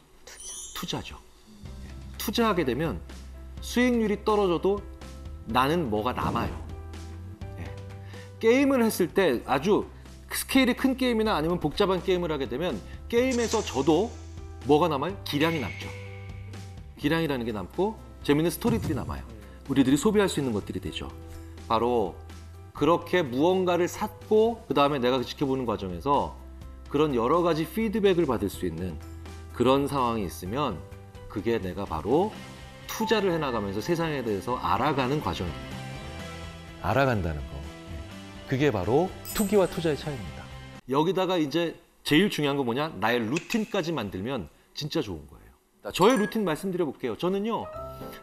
투자죠. 투자하게 되면 수익률이 떨어져도 나는 뭐가 남아요. 게임을 했을 때 아주 스케일이 큰 게임이나 아니면 복잡한 게임을 하게 되면 게임에서 저도 뭐가 남아요? 기량이 남죠. 기량이라는 게 남고 재밌는 스토리들이 남아요. 우리들이 소비할 수 있는 것들이 되죠. 바로 그렇게 무언가를 샀고 그다음에 내가 지켜보는 과정에서 그런 여러 가지 피드백을 받을 수 있는 그런 상황이 있으면 그게 내가 바로 투자를 해나가면서 세상에 대해서 알아가는 과정입니다. 알아간다는 거. 그게 바로 투기와 투자의 차이입니다. 여기다가 이제 제일 중요한 건 뭐냐? 나의 루틴까지 만들면 진짜 좋은 거예요. 저의 루틴 말씀드려 볼게요. 저는요,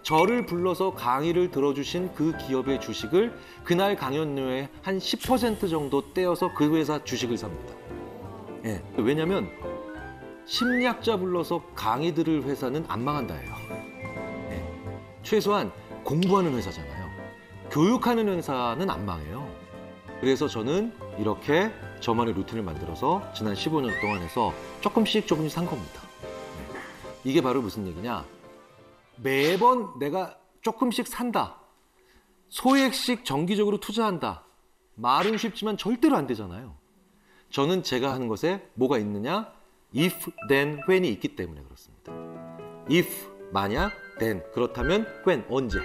저를 불러서 강의를 들어주신 그 기업의 주식을 그날 강연료의 한 10% 정도 떼어서 그 회사 주식을 삽니다. 예. 왜냐면 심리학자 불러서 강의 들을 회사는 안 망한다예요. 예. 최소한 공부하는 회사잖아요. 교육하는 회사는 안 망해요. 그래서 저는 이렇게 저만의 루틴을 만들어서 지난 15년 동안 해서 조금씩 산 겁니다. 이게 바로 무슨 얘기냐? 매번 내가 조금씩 산다. 소액씩 정기적으로 투자한다. 말은 쉽지만 절대로 안 되잖아요. 저는 제가 하는 것에 뭐가 있느냐? if, then, when이 있기 때문에 그렇습니다. if, 만약, then, 그렇다면 when, 언제.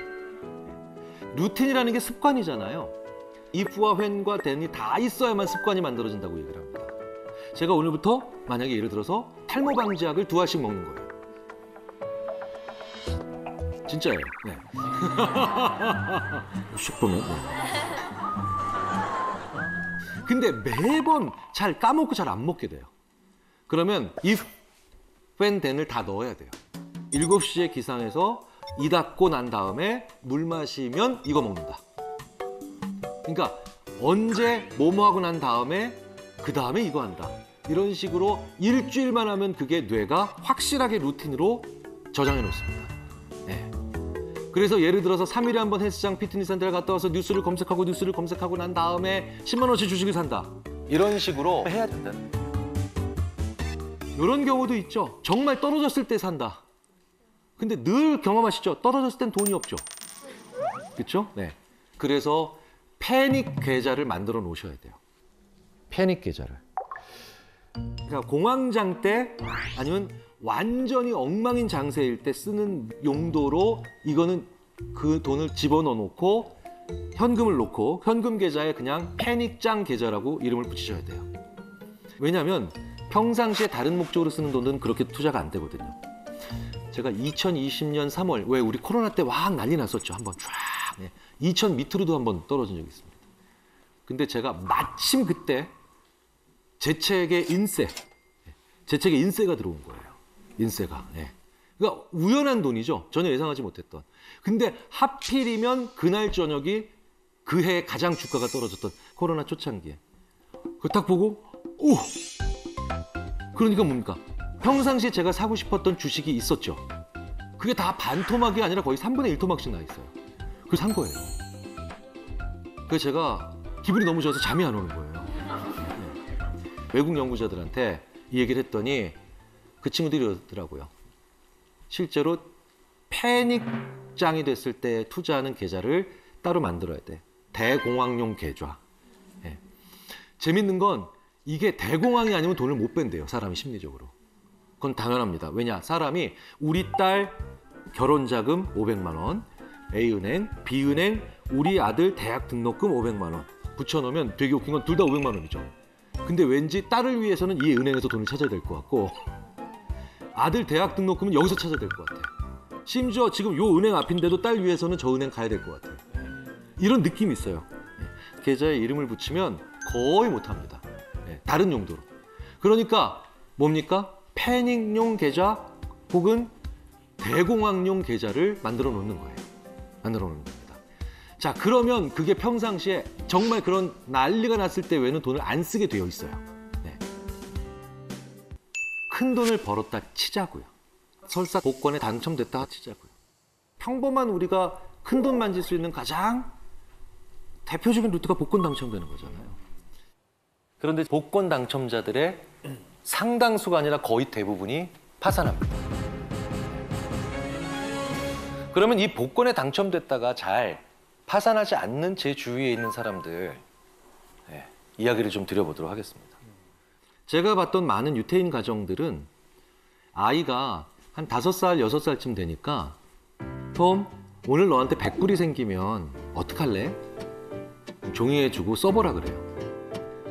루틴이라는 게 습관이잖아요. if와 when과 then이 다 있어야만 습관이 만들어진다고 얘기를 합니다. 제가 오늘부터 만약에 예를 들어서 탈모 방지약을 2알씩 먹는 거예요. 진짜예요. 네. 슉 보면. 네. 근데 매번 잘 까먹고 잘 안 먹게 돼요. 그러면 if, when, then을 다 넣어야 돼요. 7시에 기상해서 이 닫고 난 다음에 물 마시면 이거 먹는다. 그러니까 언제 뭐뭐 하고 난 다음에 그 다음에 이거 한다. 이런 식으로 일주일만 하면 그게 뇌가 확실하게 루틴으로 저장해 놓습니다. 네. 그래서 예를 들어서 3일에 한 번 헬스장 피트니스 센터를 갔다 와서 뉴스를 검색하고 난 다음에 10만 원어치 주식을 산다. 이런 식으로 해야 된다. 이런 경우도 있죠. 정말 떨어졌을 때 산다. 근데 늘 경험하시죠? 떨어졌을 땐 돈이 없죠. 그렇죠? 네. 그래서 패닉 계좌를 만들어 놓으셔야 돼요. 패닉 계좌를. 그러니까 공황장 때 아니면 완전히 엉망인 장세일 때 쓰는 용도로 이거는 그 돈을 집어넣어 놓고 현금을 놓고 현금 계좌에 그냥 패닉장 계좌라고 이름을 붙이셔야 돼요. 왜냐하면 평상시에 다른 목적으로 쓰는 돈은 그렇게 투자가 안 되거든요. 제가 2020년 3월 왜 우리 코로나 때 막 난리 났었죠. 한번 쫙 2000 밑으로도 한번 떨어진 적이 있습니다. 근데 제가 마침 그때 제 책에 인세가 들어온 거예요. 인세가. 네. 그러니까 우연한 돈이죠. 전혀 예상하지 못했던. 근데 하필이면 그날 저녁이 그 해 가장 주가가 떨어졌던 코로나 초창기에. 그걸 딱 보고 오! 그러니까 뭡니까? 평상시에 제가 사고 싶었던 주식이 있었죠. 그게 다 반토막이 아니라 거의 3분의 1토막씩 나 있어요. 그걸 산 거예요. 그래서 제가 기분이 너무 좋아서 잠이 안 오는 거예요. 네. 외국 연구자들한테 이 얘기를 했더니 그 친구들이 이러더라고요. 실제로 패닉장이 됐을 때 투자하는 계좌를 따로 만들어야 돼. 대공황용 계좌. 네. 재밌는 건 이게 대공황이 아니면 돈을 못 뺀대요. 사람이 심리적으로. 그건 당연합니다. 왜냐? 사람이 우리 딸 결혼자금 500만 원, A은행, B은행, 우리 아들 대학 등록금 500만 원 붙여놓으면 되게 웃긴 건 둘 다 500만 원이죠. 근데 왠지 딸을 위해서는 이 은행에서 돈을 찾아야 될 것 같고 아들 대학 등록금은 여기서 찾아야 될 것 같아요. 심지어 지금 요 은행 앞인데도 딸 위해서는 저 은행 가야 될 것 같아요. 이런 느낌이 있어요. 계좌에 이름을 붙이면 거의 못합니다. 다른 용도로. 그러니까 뭡니까? 패닉용 계좌 혹은 대공황용 계좌를 만들어 놓는 거예요. 만들어 놓는 겁니다. 자, 그러면 그게 평상시에 정말 그런 난리가 났을 때 외에는 돈을 안 쓰게 되어 있어요. 네. 큰 돈을 벌었다 치자고요. 설사 복권에 당첨됐다 치자고요. 평범한 우리가 큰 돈 만질 수 있는 가장 대표적인 루트가 복권 당첨되는 거잖아요. 그런데 복권 당첨자들의 상당수가 아니라 거의 대부분이 파산합니다. 그러면 이 복권에 당첨됐다가 잘 파산하지 않는 제 주위에 있는 사람들 이야기를 좀 드려보도록 하겠습니다. 제가 봤던 많은 유태인 가정들은 아이가 한 5살, 6살쯤 되니까 톰, 오늘 너한테 100불이 생기면 어떡할래? 종이에 주고 써보라 그래요.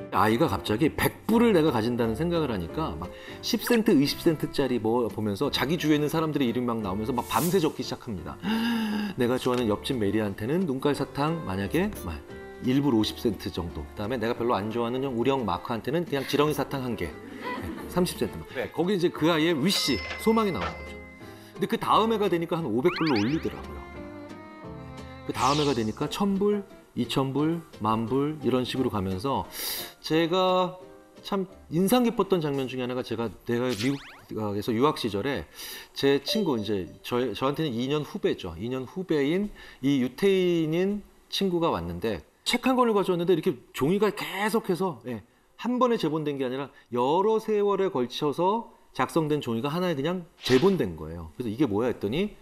아이가 갑자기 100불을 내가 가진다는 생각을 하니까 막 10센트, 20센트짜리 뭐 보면서 자기 주위에 있는 사람들의 이름이 막 나오면서 막 밤새 적기 시작합니다. 내가 좋아하는 옆집 메리한테는 눈깔 사탕 만약에 1불 50센트 정도. 그다음에 내가 별로 안 좋아하는 우리 형 마크한테는 그냥 지렁이 사탕 1개. 30센트. 거기 이제 그 아이의 위시, 소망이 나오는 거죠. 근데 그 다음 해가 되니까 한 500불로 올리더라고요. 그 다음 해가 되니까 1000불, 2000불, 10,000불 이런 식으로 가면서 제가 참 인상 깊었던 장면 중에 하나가 내가 미국에서 유학 시절에 제 친구 이제 저한테는 2년 후배죠. 2년 후배인 이 유태인인 친구가 왔는데 책 한 권을 가져왔는데 이렇게 종이가 계속해서 한 번에 재본된 게 아니라 여러 세월에 걸쳐서 작성된 종이가 하나에 그냥 재본된 거예요. 그래서 이게 뭐야 했더니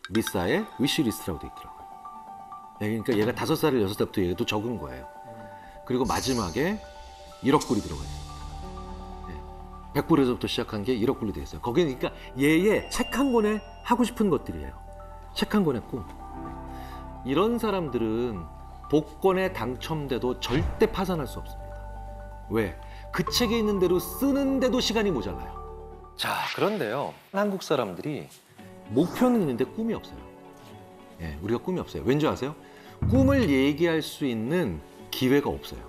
리사의 위시리스트라고 돼 있더라고요. 그러니까 얘가 5살, 6살부터 얘도 적은 거예요. 그리고 마지막에 1억 불이 들어가 있습니다. 100불에서부터 시작한 게 1억 불이 되어 있어요. 거기는 그러니까 얘의 책 한 권에 하고 싶은 것들이에요. 책 한 권에 꿈. 이런 사람들은 복권에 당첨돼도 절대 파산할 수 없습니다. 왜? 그 책에 있는 대로 쓰는데도 시간이 모자라요. 자, 그런데요. 한국 사람들이 목표는 있는데 꿈이 없어요. 우리가 꿈이 없어요. 왠지 아세요? 꿈을 얘기할 수 있는 기회가 없어요.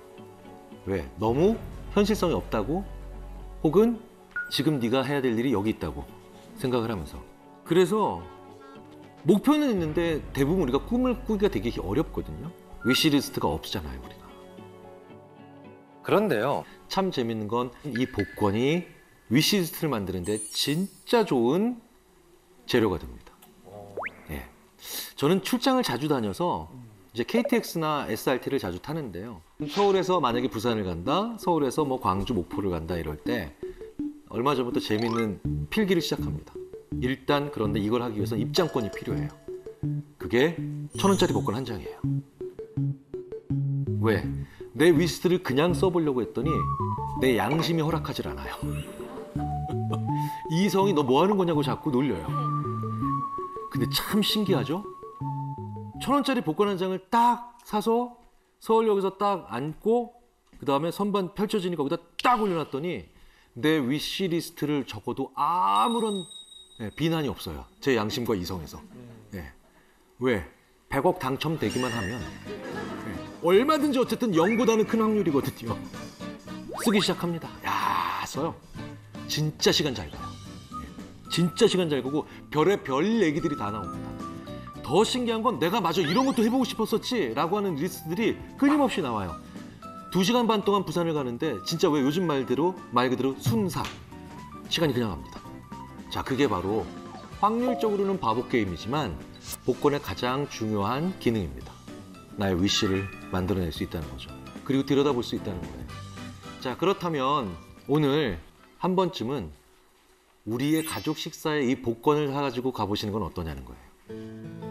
왜? 너무 현실성이 없다고 혹은 지금 네가 해야 될 일이 여기 있다고 생각을 하면서. 그래서 목표는 있는데 대부분 우리가 꿈을 꾸기가 되게 어렵거든요. 위시리스트가 없잖아요, 우리가. 그런데요, 참 재밌는 건 이 복권이 위시리스트를 만드는데 진짜 좋은 재료가 됩니다. 저는 출장을 자주 다녀서 이제 KTX나 SRT를 자주 타는데요. 서울에서 만약에 부산을 간다, 서울에서 뭐 광주, 목포를 간다 이럴 때 얼마 전부터 재밌는 필기를 시작합니다. 일단 그런데 이걸 하기 위해서 입장권이 필요해요. 그게 1,000원짜리 복권 한 장이에요. 왜? 내 위시리스트를 그냥 써보려고 했더니 내 양심이 허락하질 않아요. 이성이 너 뭐 하는 거냐고 자꾸 놀려요. 근데 참 신기하죠? 1,000원짜리 복권 한 장을 딱 사서 서울역에서 딱 앉고 그 다음에 선반 펼쳐지니까 거기다 딱 올려놨더니 내 위시리스트를 적어도 아무런 비난이 없어요. 제 양심과 이성에서. 왜? 100억 당첨되기만 하면 얼마든지 어쨌든 0보다는 큰 확률이거든요. 쓰기 시작합니다. 야, 써요. 진짜 시간 잘 가요. 진짜 시간 잘 가고 별의 별 얘기들이 다 나옵니다. 더 신기한 건 내가 마저 이런 것도 해보고 싶었었지 라고 하는 리스트들이 끊임없이 나와요. 2시간 반 동안 부산을 가는데 진짜 왜 요즘 말 그대로 순삭. 시간이 그냥 갑니다. 자, 그게 바로 확률적으로는 바보 게임이지만 복권의 가장 중요한 기능입니다. 나의 위시를 만들어낼 수 있다는 거죠. 그리고 들여다볼 수 있다는 거예요. 자, 그렇다면 오늘 한 번쯤은 우리의 가족 식사에 이 복권을 사가지고 가보시는 건 어떠냐는 거예요.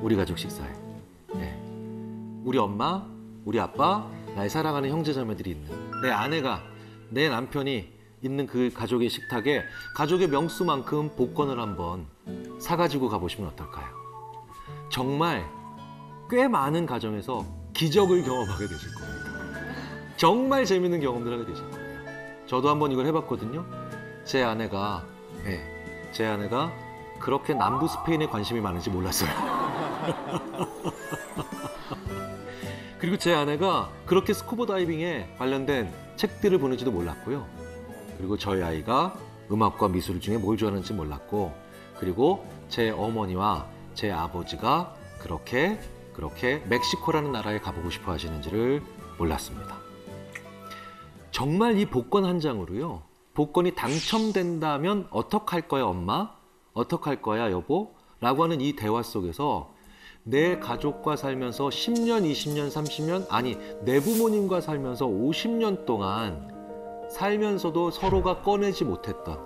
우리 가족 식사에. 우리 엄마, 우리 아빠, 나의 사랑하는 형제자매들이 있는, 내 아내가, 내 남편이 있는 그 가족의 식탁에 가족의 명수만큼 복권을 한번 사가지고 가보시면 어떨까요? 정말 꽤 많은 가정에서 기적을 경험하게 되실 겁니다. 정말 재밌는 경험들 하게 되실 거예요. 저도 한번 이걸 해봤거든요. 제 아내가 그렇게 남부 스페인에 관심이 많은지 몰랐어요. 그리고 제 아내가 그렇게 스쿠버 다이빙에 관련된 책들을 보는지도 몰랐고요. 그리고 저희 아이가 음악과 미술 중에 뭘 좋아하는지 몰랐고, 그리고 제 어머니와 제 아버지가 그렇게 멕시코라는 나라에 가보고 싶어 하시는지를 몰랐습니다. 정말 이 복권 한 장으로요, 복권이 당첨된다면 어떡할 거야 엄마? 어떡할 거야 여보? 라고 하는 이 대화 속에서 내 가족과 살면서 10년, 20년, 30년, 아니 내 부모님과 살면서 50년 동안 살면서도 서로가 꺼내지 못했던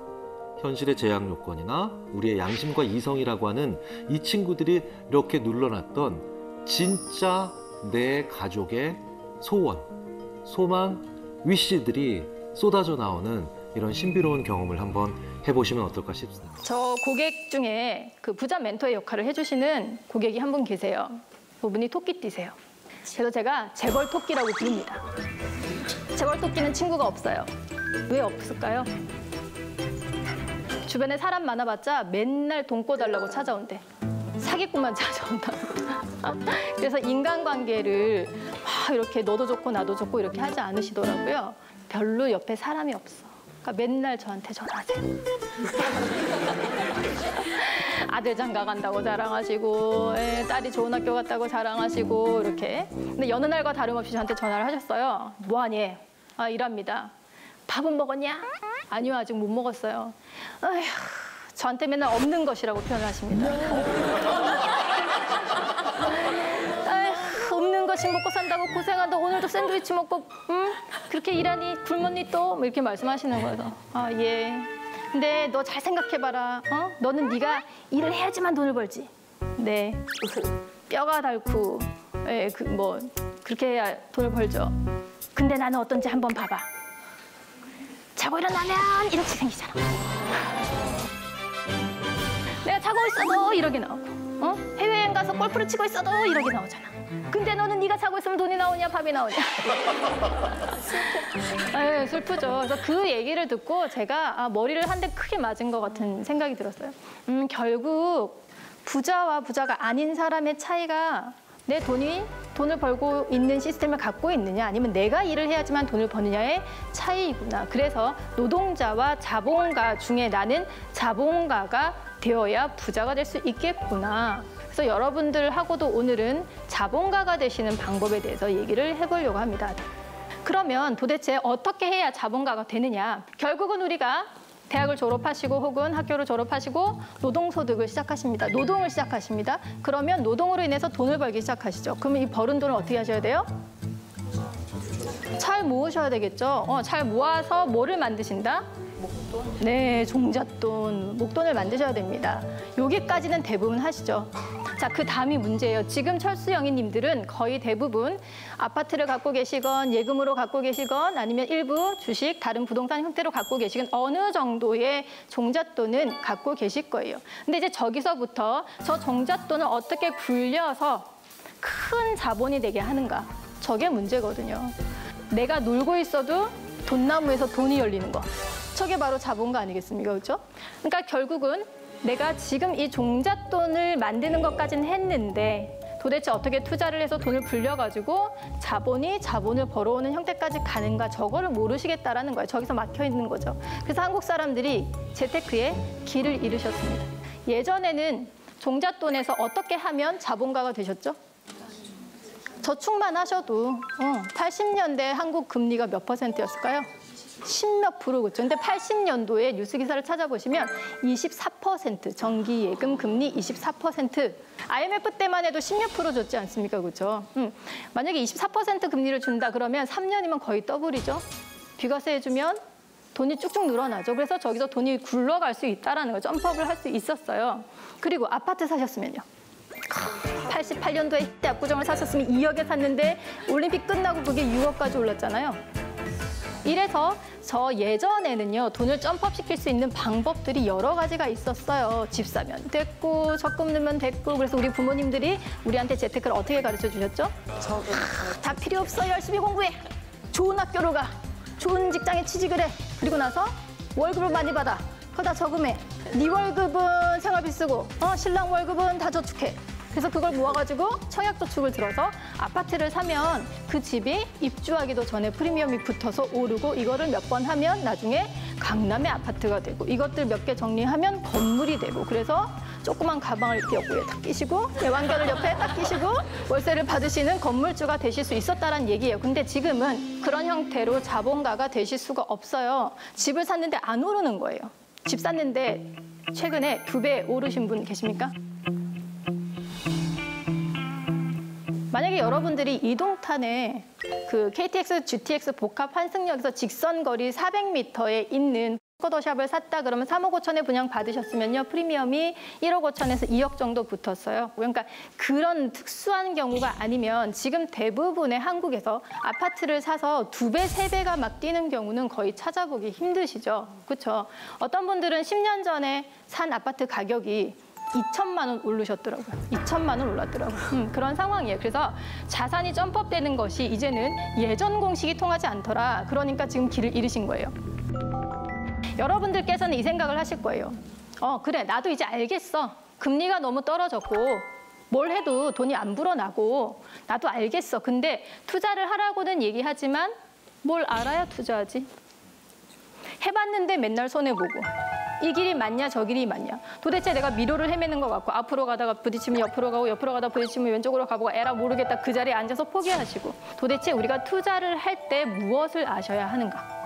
현실의 제약 요건이나 우리의 양심과 이성이라고 하는 이 친구들이 이렇게 눌러놨던 진짜 내 가족의 소원, 소망, 위시들이 쏟아져 나오는 이런 신비로운 경험을 한번 해보시면 어떨까 싶습니다. 저 고객 중에 그 부자 멘토의 역할을 해주시는 고객이 한 분 계세요. 그분이 토끼띠세요. 그래서 제가 재벌 토끼라고 부릅니다. 재벌 토끼는 친구가 없어요. 왜 없을까요? 주변에 사람 많아봤자 맨날 돈 꿔달라고 찾아온대. 사기꾼만 찾아온다. 그래서 인간관계를 막 이렇게 너도 좋고 나도 좋고 이렇게 하지 않으시더라고요. 별로 옆에 사람이 없어. 그러니까 맨날 저한테 전화하세요. 아들 장가 간다고 자랑하시고, 딸이 좋은 학교 갔다고 자랑하시고 이렇게. 근데 여느 날과 다름없이 저한테 전화를 하셨어요. 뭐하니? 아, 일합니다. 밥은 먹었냐? 아니요, 아직 못 먹었어요. 아휴, 저한테 맨날 없는 것이라고 표현을 하십니다. 아휴, 없는 것이 먹고 산다고 고생한다. 오늘도 샌드위치 먹고, 그렇게 일하니 굶었니 또? 뭐 이렇게 말씀하시는 거예요. 아, 예. 근데 너 잘 생각해봐라. 너는 네가 일을 해야지만 돈을 벌지. 네. 뼈가 닳고, 예, 그렇게 해야 돈을 벌죠. 근데 나는 어떤지 한번 봐봐. 자고 일어나면 이렇게 생기잖아. 내가 자고 있어도 이렇게 나오고, 해외여행 가서 골프를 치고 있어도 이렇게 나오잖아. 근데 너는 네가 자고 있으면 돈이 나오냐, 밥이 나오냐? 네, 슬프죠. 그래서 그 얘기를 듣고 제가 머리를 한 대 크게 맞은 것 같은 생각이 들었어요. 결국 부자와 부자가 아닌 사람의 차이가 내 돈을 벌고 있는 시스템을 갖고 있느냐 아니면 내가 일을 해야지만 돈을 버느냐의 차이구나. 그래서 노동자와 자본가 중에 나는 자본가가 되어야 부자가 될 수 있겠구나. 그래서 여러분들하고도 오늘은 자본가가 되시는 방법에 대해서 얘기를 해보려고 합니다. 그러면 도대체 어떻게 해야 자본가가 되느냐? 결국은 우리가 대학을 졸업하시고 혹은 학교를 졸업하시고 노동소득을 시작하십니다. 노동을 시작하십니다. 그러면 노동으로 인해서 돈을 벌기 시작하시죠. 그러면 이 벌은 돈을 어떻게 하셔야 돼요? 잘 모으셔야 되겠죠. 잘 모아서 뭐를 만드신다? 목돈? 네, 종잣돈, 목돈을 만드셔야 됩니다. 여기까지는 대부분 하시죠. 자, 그 다음이 문제예요. 지금 철수영희님들은 거의 대부분 아파트를 갖고 계시건 예금으로 갖고 계시건 아니면 일부 주식, 다른 부동산 형태로 갖고 계시건 어느 정도의 종잣돈은 갖고 계실 거예요. 근데 이제 저기서부터 저 종잣돈을 어떻게 굴려서 큰 자본이 되게 하는가? 저게 문제거든요. 내가 놀고 있어도 돈나무에서 돈이 열리는 거. 저게 바로 자본가 아니겠습니까? 그렇죠? 그러니까 결국은 내가 지금 이 종잣돈을 만드는 것까지는 했는데 도대체 어떻게 투자를 해서 돈을 불려가지고 자본이 자본을 벌어오는 형태까지 가는가 저거를 모르시겠다라는 거예요. 저기서 막혀 있는 거죠. 그래서 한국 사람들이 재테크에 길을 잃으셨습니다. 예전에는 종잣돈에서 어떻게 하면 자본가가 되셨죠? 저축만 하셔도 80년대 한국 금리가 몇 %였을까요? 10몇 %, 그렇죠. 근데 80년도에 뉴스 기사를 찾아보시면 24%, 정기 예금 금리 24%. IMF 때만 해도 10몇 % 줬지 않습니까? 그렇죠. 만약에 24% 금리를 준다 그러면 3년이면 거의 더블이죠. 비과세 해주면 돈이 쭉쭉 늘어나죠. 그래서 저기서 돈이 굴러갈 수 있다라는 거, 점프업을 할 수 있었어요. 그리고 아파트 사셨으면요. 88년도에 압구정을 사셨으면 2억에 샀는데 올림픽 끝나고 그게 6억까지 올랐잖아요. 이래서 저 예전에는요, 돈을 점프업 시킬 수 있는 방법들이 여러 가지가 있었어요. 집 사면 됐고, 적금 넣으면 됐고. 그래서 우리 부모님들이 우리한테 재테크를 어떻게 가르쳐 주셨죠? 다 필요 없어. 열심히 공부해. 좋은 학교로 가. 좋은 직장에 취직을 해. 그리고 나서 월급을 많이 받아. 그거 다 저금해. 네 월급은 생활비 쓰고, 신랑 월급은 다 저축해. 그래서 그걸 모아가지고 청약저축을 들어서 아파트를 사면 그 집이 입주하기도 전에 프리미엄이 붙어서 오르고 이거를 몇 번 하면 나중에 강남의 아파트가 되고 이것들 몇 개 정리하면 건물이 되고 그래서 조그만 가방을 이렇게 옆구리에 딱 끼시고 왕관을 옆에 딱 끼시고 월세를 받으시는 건물주가 되실 수 있었다는 얘기예요. 근데 지금은 그런 형태로 자본가가 되실 수가 없어요. 집을 샀는데 안 오르는 거예요. 집 샀는데 최근에 2배 오르신 분 계십니까? 만약에 여러분들이 이동탄에 그 KTX, GTX 복합 환승역에서 직선 거리 400m에 있는 스쿠터샵을 샀다 그러면 3억 5천에 분양 받으셨으면요. 프리미엄이 1억 5천에서 2억 정도 붙었어요. 그러니까 그런 특수한 경우가 아니면 지금 대부분의 한국에서 아파트를 사서 2배, 3배가 막 뛰는 경우는 거의 찾아보기 힘드시죠. 그렇죠? 어떤 분들은 10년 전에 산 아파트 가격이 2천만 원 오르셨더라고요. 2천만 원 올랐더라고요. 그런 상황이에요. 그래서 자산이 점프업되는 것이 이제는 예전 공식이 통하지 않더라. 그러니까 지금 길을 잃으신 거예요. 여러분들께서는 이 생각을 하실 거예요. 그래, 나도 이제 알겠어. 금리가 너무 떨어졌고 뭘 해도 돈이 안 불어나고 나도 알겠어. 근데 투자를 하라고는 얘기하지만 뭘 알아야 투자하지? 해봤는데 맨날 손해보고 이 길이 맞냐 저 길이 맞냐. 도대체 내가 미로를 헤매는 것 같고 앞으로 가다가 부딪히면 옆으로 가고 옆으로 가다 부딪히면 왼쪽으로 가보고 에라 모르겠다 그 자리에 앉아서 포기하시고 도대체 우리가 투자를 할 때 무엇을 아셔야 하는가.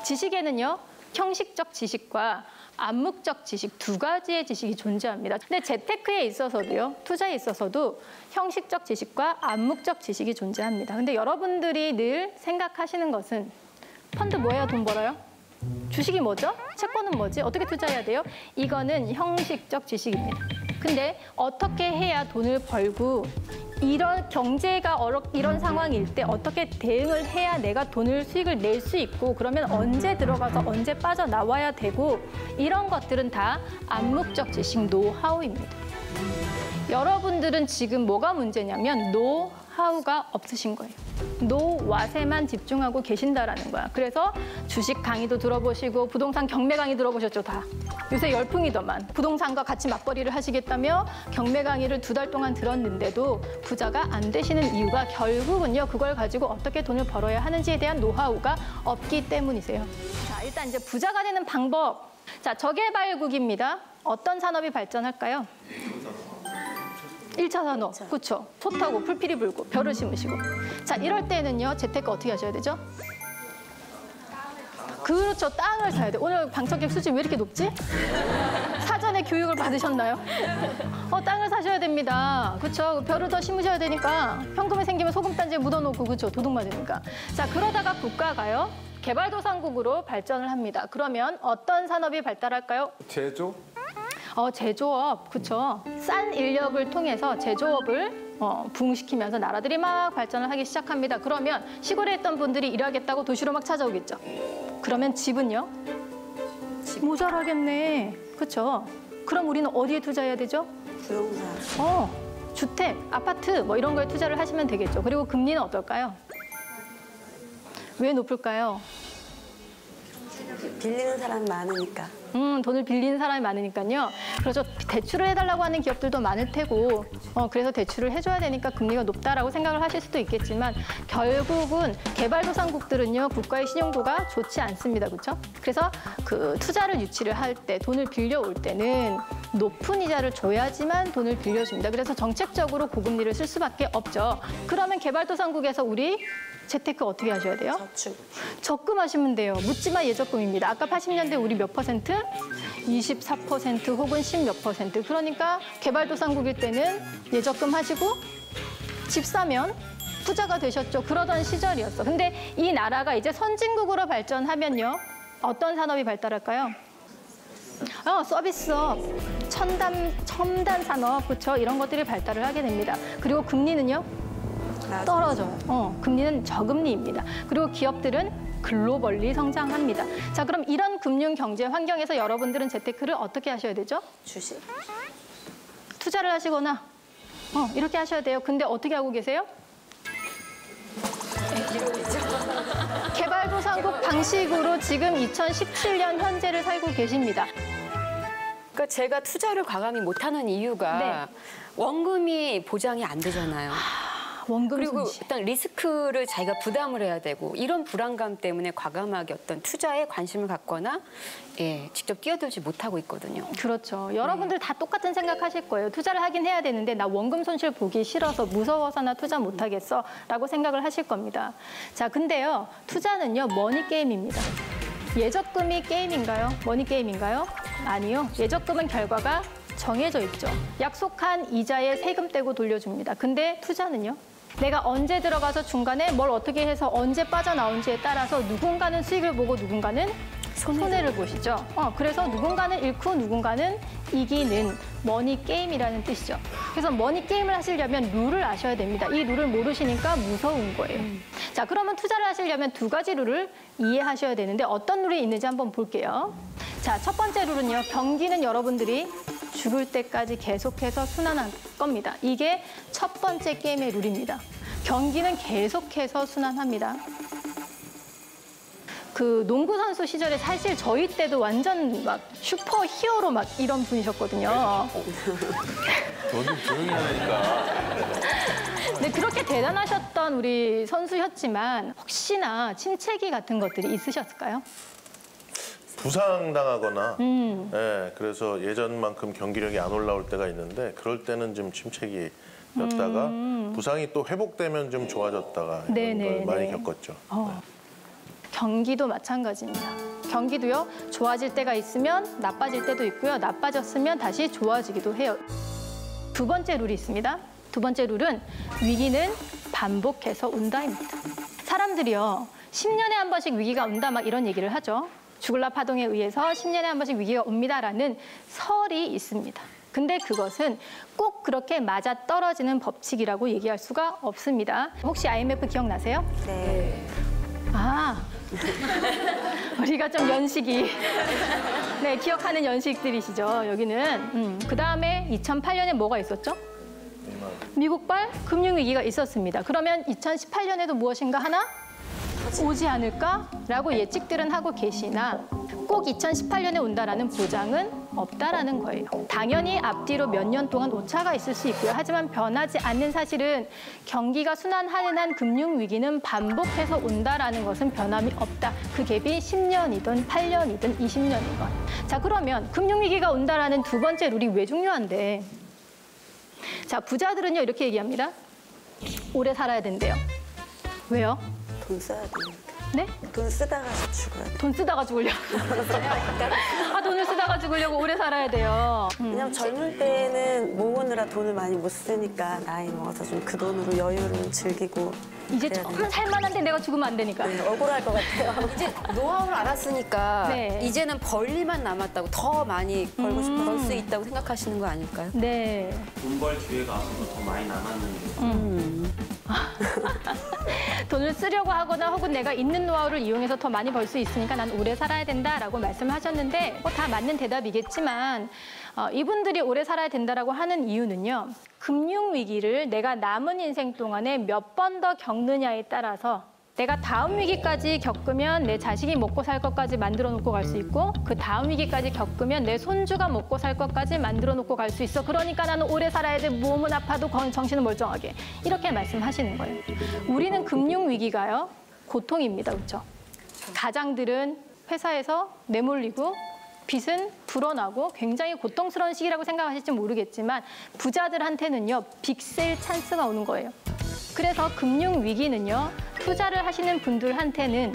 지식에는요, 형식적 지식과 암묵적 지식 두 가지의 지식이 존재합니다. 근데 재테크에 있어서도요, 투자에 있어서도 형식적 지식과 암묵적 지식이 존재합니다. 근데 여러분들이 늘 생각하시는 것은 펀드 뭐 해야 돈 벌어요? 주식이 뭐죠? 채권은 뭐지? 어떻게 투자해야 돼요? 이거는 형식적 지식입니다. 근데 어떻게 해야 돈을 벌고 이런 경제가 이런 상황일 때 어떻게 대응을 해야 내가 수익을 낼 수 있고 그러면 언제 들어가서 언제 빠져나와야 되고 이런 것들은 다 암묵적 지식 노하우입니다. 여러분들은 지금 뭐가 문제냐면 노하우가 없으신 거예요. 노왓에만 집중하고 계신다라는 거야. 그래서 주식 강의도 들어보시고 부동산 경매 강의 들어보셨죠, 다. 요새 열풍이더만. 부동산과 같이 맞벌이를 하시겠다며 경매 강의를 2달 동안 들었는데도 부자가 안 되시는 이유가 결국은요, 그걸 가지고 어떻게 돈을 벌어야 하는지에 대한 노하우가 없기 때문이세요. 자, 일단 이제 부자가 되는 방법. 자, 저개발국입니다. 어떤 산업이 발전할까요? 1차 산업, 그렇죠. 소 타고 풀피리 불고 벼를 심으시고. 자, 이럴 때는요, 재테크 어떻게 하셔야 되죠? 그렇죠, 땅을 사야 돼. 오늘 방청객 수준 왜 이렇게 높지? 사전에 교육을 받으셨나요? 땅을 사셔야 됩니다. 그렇죠, 벼를 더 심으셔야 되니까 현금이 생기면 소금단지에 묻어놓고, 그렇죠, 도둑 맞으니까. 자, 그러다가 국가가요, 개발도상국으로 발전을 합니다. 그러면 어떤 산업이 발달할까요? 제조? 제조업, 그렇죠. 싼 인력을 통해서 제조업을 부흥시키면서 나라들이 막 발전을 하기 시작합니다. 그러면 시골에 있던 분들이 일하겠다고 도시로 막 찾아오겠죠. 그러면 집은요? 모자라겠네, 그렇죠. 그럼 우리는 어디에 투자해야 되죠? 부동산. 주택, 아파트 뭐 이런 거에 투자를 하시면 되겠죠. 그리고 금리는 어떨까요? 왜 높을까요? 빌리는 사람이 많으니까. 돈을 빌리는 사람이 많으니까요. 그래서 대출을 해달라고 하는 기업들도 많을 테고, 그래서 대출을 해줘야 되니까 금리가 높다라고 생각을 하실 수도 있겠지만 결국은 개발도상국들은요, 국가의 신용도가 좋지 않습니다, 그렇죠? 그래서 그 투자를 유치를 할 때, 돈을 빌려올 때는 높은 이자를 줘야지만 돈을 빌려줍니다. 그래서 정책적으로 고금리를 쓸 수밖에 없죠. 그러면 개발도상국에서 우리 재테크 어떻게 하셔야 돼요? 저축. 적금하시면 돼요. 묻지마 예적금입니다. 아까 80년대 우리 몇 퍼센트? 24% 혹은 10몇 퍼센트. 그러니까 개발도상국일 때는 예적금 하시고 집 사면 부자가 되셨죠. 그러던 시절이었어. 근데 이 나라가 이제 선진국으로 발전하면요, 어떤 산업이 발달할까요? 서비스업, 첨단 산업, 그렇죠? 이런 것들이 발달을 하게 됩니다. 그리고 금리는요? 떨어져요. 금리는 저금리입니다. 그리고 기업들은 글로벌리 성장합니다. 자, 그럼 이런 금융 경제 환경에서 여러분들은 재테크를 어떻게 하셔야 되죠? 주식. 투자를 하시거나 이렇게 하셔야 돼요. 근데 어떻게 하고 계세요? 개발도상국 방식으로 지금 2017년 현재를 살고 계십니다. 그러니까 제가 투자를 과감히 못하는 이유가 원금이 보장이 안 되잖아요. 원금 그리고 손실. 일단 리스크를 자기가 부담을 해야 되고 이런 불안감 때문에 과감하게 어떤 투자에 관심을 갖거나 직접 뛰어들지 못하고 있거든요. 그렇죠. 여러분들 다 똑같은 생각하실 거예요. 투자를 하긴 해야 되는데 나 원금 손실 보기 싫어서 무서워서 나 투자 못하겠어 라고 생각을 하실 겁니다. 자, 근데요, 투자는요, 머니 게임입니다. 예적금이 게임인가요? 머니 게임인가요? 아니요. 예적금은 결과가 정해져 있죠. 약속한 이자에 세금 떼고 돌려줍니다. 근데 투자는요? 내가 언제 들어가서 중간에 뭘 어떻게 해서 언제 빠져나온지에 따라서 누군가는 수익을 보고 누군가는 손해를 보시죠. 그래서 누군가는 잃고 누군가는 이기는 머니 게임이라는 뜻이죠. 그래서 머니 게임을 하시려면 룰을 아셔야 됩니다. 이 룰을 모르시니까 무서운 거예요. 자, 그러면 투자를 하시려면 두 가지 룰을 이해하셔야 되는데 어떤 룰이 있는지 한번 볼게요. 자, 첫 번째 룰은요. 경기는 여러분들이 죽을 때까지 계속해서 순환할 겁니다. 이게 첫 번째 게임의 룰입니다. 경기는 계속해서 순환합니다. 그 농구 선수 시절에 사실 저희 때도 완전 막 슈퍼 히어로 막 이런 분이셨거든요. 저는 조용히 하니까. 네, 그렇게 대단하셨던 우리 선수였지만 혹시나 침체기 같은 것들이 있으셨을까요? 부상당하거나, 예, 그래서 예전만큼 경기력이 안 올라올 때가 있는데 그럴 때는 좀 침체기였다가 부상이 또 회복되면 좀 좋아졌다가 이런 걸 많이 겪었죠. 경기도 마찬가지입니다. 경기도요, 좋아질 때가 있으면 나빠질 때도 있고요. 나빠졌으면 다시 좋아지기도 해요. 두 번째 룰이 있습니다. 두 번째 룰은 위기는 반복해서 온다입니다. 사람들이요, 10년에 한 번씩 위기가 온다 막 이런 얘기를 하죠. 주글라 파동에 의해서 10년에 한 번씩 위기가 옵니다라는 설이 있습니다. 근데 그것은 꼭 그렇게 맞아떨어지는 법칙이라고 얘기할 수가 없습니다. 혹시 IMF 기억나세요? 네. 아, 우리가 좀 연식이 네, 기억하는 연식들이시죠, 여기는. 그 다음에 2008년에 뭐가 있었죠? 미국발 금융위기가 있었습니다. 그러면 2018년에도 무엇인가 하나 오지 않을까라고 예측들은 하고 계시나 꼭 2018년에 온다라는 보장은 없다라는 거예요. 당연히 앞뒤로 몇 년 동안 오차가 있을 수 있고요. 하지만 변하지 않는 사실은 경기가 순환하는 한 금융위기는 반복해서 온다라는 것은 변함이 없다. 그 갭이 10년이든 8년이든 20년이건. 자, 그러면 금융위기가 온다라는 두 번째 룰이 왜 중요한데? 자, 부자들은요 이렇게 얘기합니다. 오래 살아야 된대요. 왜요? 돈 써야 되니까. 네? 돈 쓰다가 죽어야 돼. 돈 쓰다가 죽으려고. 아, 돈을 쓰다가 죽으려고 오래 살아야 돼요. 왜냐면 젊을 때는 모으느라 돈을 많이 못 쓰니까 나이 먹어서 좀 그 돈으로 여유를 즐기고. 이제 조금 살만한데 내가 죽으면 안 되니까. 네, 억울할 것 같아요. 이제 노하우를 알았으니까 네. 이제는 벌 일만 남았다고 더 많이 벌고 싶어 벌 수 있다고 생각하시는 거 아닐까요? 네. 돈 벌 기회가 앞으로 더 많이 남았는데. 돈을 쓰려고 하거나 혹은 내가 있는 노하우를 이용해서 더 많이 벌 수 있으니까 난 오래 살아야 된다라고 말씀을 하셨는데 뭐 다 맞는 대답이겠지만 이분들이 오래 살아야 된다라고 하는 이유는요. 금융위기를 내가 남은 인생 동안에 몇 번 더 겪느냐에 따라서 내가 다음 위기까지 겪으면 내 자식이 먹고 살 것까지 만들어 놓고 갈 수 있고 그 다음 위기까지 겪으면 내 손주가 먹고 살 것까지 만들어 놓고 갈 수 있어. 그러니까 나는 오래 살아야 돼. 몸은 아파도 정신은 멀쩡하게. 이렇게 말씀하시는 거예요. 우리는 금융위기가요. 고통입니다. 그렇죠? 가장들은 회사에서 내몰리고 빚은 불어나고 굉장히 고통스러운 시기라고 생각하실지 모르겠지만 부자들한테는요. 빅셀 찬스가 오는 거예요. 그래서 금융위기는요. 투자를 하시는 분들한테는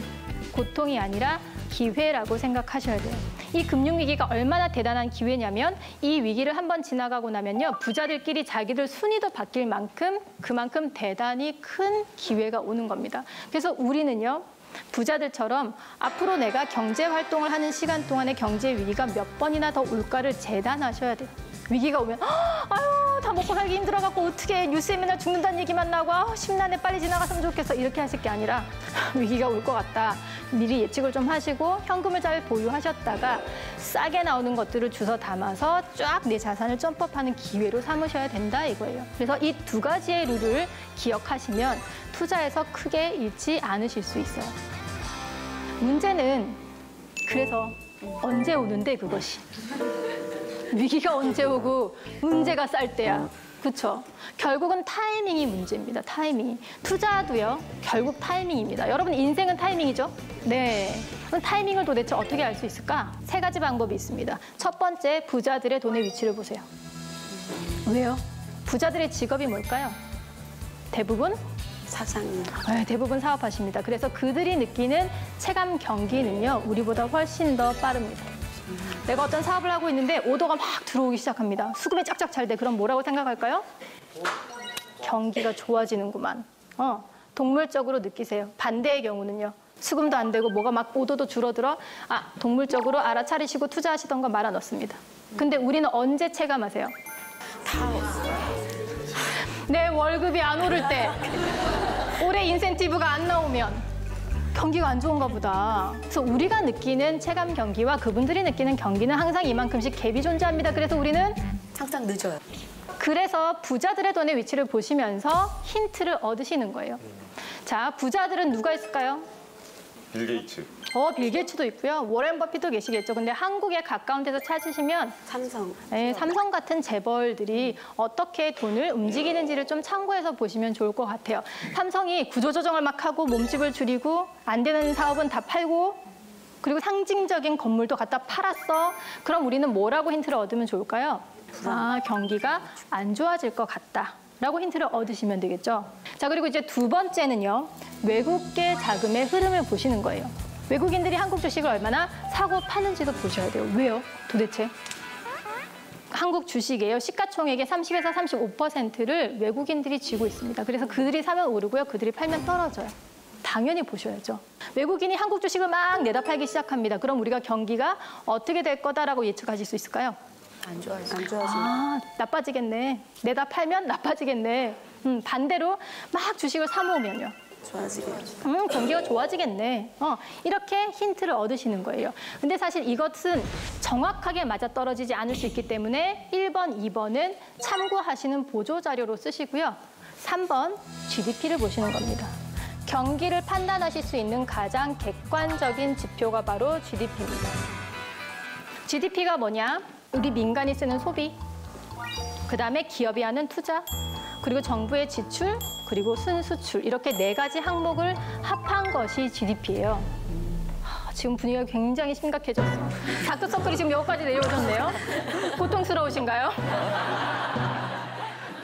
고통이 아니라 기회라고 생각하셔야 돼요. 이 금융위기가 얼마나 대단한 기회냐면 이 위기를 한번 지나가고 나면요. 부자들끼리 자기들 순위도 바뀔 만큼 그만큼 대단히 큰 기회가 오는 겁니다. 그래서 우리는요. 부자들처럼 앞으로 내가 경제활동을 하는 시간 동안에 경제 위기가 몇 번이나 더 올까를 재단하셔야 돼요. 위기가 오면 아유 다 먹고 살기 힘들어갖고 어떻게 뉴스에 맨날 죽는다는 얘기만 나고 아우 심란해 빨리 지나갔으면 좋겠어 이렇게 하실 게 아니라 위기가 올 것 같다. 미리 예측을 좀 하시고 현금을 잘 보유하셨다가 싸게 나오는 것들을 주워 담아서 쫙 내 자산을 점프업하는 기회로 삼으셔야 된다 이거예요. 그래서 이 두 가지의 룰을 기억하시면 투자에서 크게 잃지 않으실 수 있어요. 문제는 그래서 언제 오는데 그것이. 위기가 언제 오고 문제가 쌀 때야. 그렇죠? 결국은 타이밍이 문제입니다. 타이밍이. 투자도요. 결국 타이밍입니다. 여러분 인생은 타이밍이죠? 네. 그럼 타이밍을 도대체 어떻게 알 수 있을까? 세 가지 방법이 있습니다. 첫 번째, 부자들의 돈의 위치를 보세요. 왜요? 부자들의 직업이 뭘까요? 대부분? 사장님. 네, 대부분 사업하십니다. 그래서 그들이 느끼는 체감 경기는요. 우리보다 훨씬 더 빠릅니다. 내가 어떤 사업을 하고 있는데 오더가 막 들어오기 시작합니다. 수급이 쫙쫙 잘 돼. 그럼 뭐라고 생각할까요? 경기가 좋아지는구만. 동물적으로 느끼세요. 반대의 경우는요. 수금도 안 되고 뭐가 막 오더도 줄어들어. 동물적으로 알아차리시고 투자하시던 거 말아 넣습니다. 근데 우리는 언제 체감하세요? 내 월급이 안 오를 때, 올해 인센티브가 안 나오면 경기가 안 좋은가 보다. 그래서 우리가 느끼는 체감 경기와 그분들이 느끼는 경기는 항상 이만큼씩 갭이 존재합니다. 그래서 우리는 항상 늦어요. 그래서 부자들의 돈의 위치를 보시면서 힌트를 얻으시는 거예요. 자, 부자들은 누가 있을까요? 빌 게이츠. 빌 게이츠도 있고요. 워렌 버핏도 계시겠죠. 근데 한국에 가까운 데서 찾으시면 삼성. 네, 삼성 같은 재벌들이 어떻게 돈을 움직이는지를 좀 참고해서 보시면 좋을 것 같아요. 삼성이 구조조정을 막 하고 몸집을 줄이고 안 되는 사업은 다 팔고 그리고 상징적인 건물도 갖다 팔았어. 그럼 우리는 뭐라고 힌트를 얻으면 좋을까요? 경기가 안 좋아질 것 같다. 라고 힌트를 얻으시면 되겠죠. 자, 그리고 이제 두 번째는요. 외국계 자금의 흐름을 보시는 거예요. 외국인들이 한국 주식을 얼마나 사고 파는지도 보셔야 돼요. 왜요? 도대체? 한국 주식이에요. 시가총액의 30에서 35%를 외국인들이 쥐고 있습니다. 그래서 그들이 사면 오르고요. 그들이 팔면 떨어져요. 당연히 보셔야죠. 외국인이 한국 주식을 막 내다 팔기 시작합니다. 그럼 우리가 경기가 어떻게 될 거다라고 예측하실 수 있을까요? 안 좋아지죠. 나빠지겠네. 내다 팔면 나빠지겠네. 반대로 막 주식을 사 모으면요. 좋아지겠죠. 경기가 좋아지겠네. 이렇게 힌트를 얻으시는 거예요. 근데 사실 이것은 정확하게 맞아떨어지지 않을 수 있기 때문에 1번, 2번은 참고하시는 보조자료로 쓰시고요. 3번, GDP를 보시는 겁니다. 경기를 판단하실 수 있는 가장 객관적인 지표가 바로 GDP입니다. GDP가 뭐냐? 우리 민간이 쓰는 소비, 그다음에 기업이 하는 투자, 그리고 정부의 지출, 그리고 순수출 이렇게 4가지 항목을 합한 것이 GDP예요. 지금 분위기가 굉장히 심각해졌어. 다크서클이 지금 여기까지 내려오셨네요. 고통스러우신가요?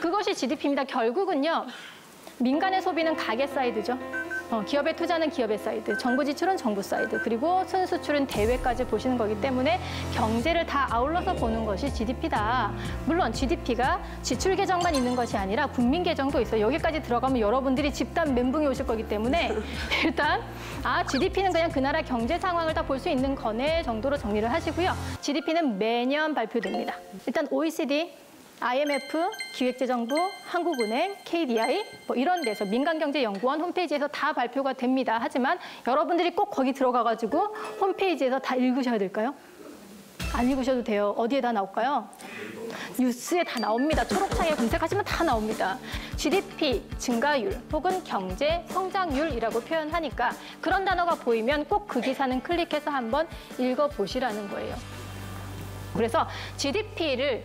그것이 GDP입니다. 결국은요. 민간의 소비는 가계 사이드죠. 기업의 투자는 기업의 사이드, 정부 지출은 정부 사이드, 그리고 순수출은 대외까지 보시는 거기 때문에 경제를 다 아울러서 보는 것이 GDP다. 물론 GDP가 지출 계정만 있는 것이 아니라 국민 계정도 있어요. 여기까지 들어가면 여러분들이 집단 멘붕이 오실 거기 때문에 일단 GDP는 그냥 그 나라 경제 상황을 다 볼 수 있는 거네 정도로 정리를 하시고요. GDP는 매년 발표됩니다. 일단 OECD, IMF, 기획재정부, 한국은행, KDI 이런 데서 민간경제연구원 홈페이지에서 다 발표가 됩니다. 하지만 여러분들이 꼭 거기 들어가가지고 홈페이지에서 다 읽으셔야 될까요? 안 읽으셔도 돼요. 어디에 다 나올까요? 뉴스에 다 나옵니다. 초록창에 검색하시면 다 나옵니다. GDP 증가율 혹은 경제 성장률이라고 표현하니까 그런 단어가 보이면 꼭 그 기사는 클릭해서 한번 읽어보시라는 거예요. 그래서 GDP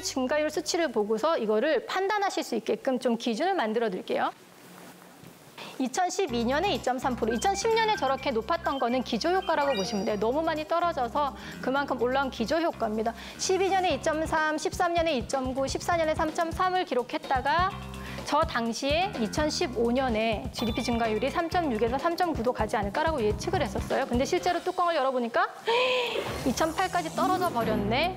증가율 수치를 보고서 이거를 판단하실 수 있게끔 좀 기준을 만들어 드릴게요. 2012년에 2.3%, 2010년에 저렇게 높았던 거는 기조효과라고 보시면 돼요. 너무 많이 떨어져서 그만큼 올라온 기조효과입니다. 12년에 2.3, 13년에 2.9, 14년에 3.3을 기록했다가 저 당시에 2015년에 GDP 증가율이 3.6에서 3.9도 가지 않을까라고 예측을 했었어요. 근데 실제로 뚜껑을 열어보니까 2008까지 떨어져 버렸네.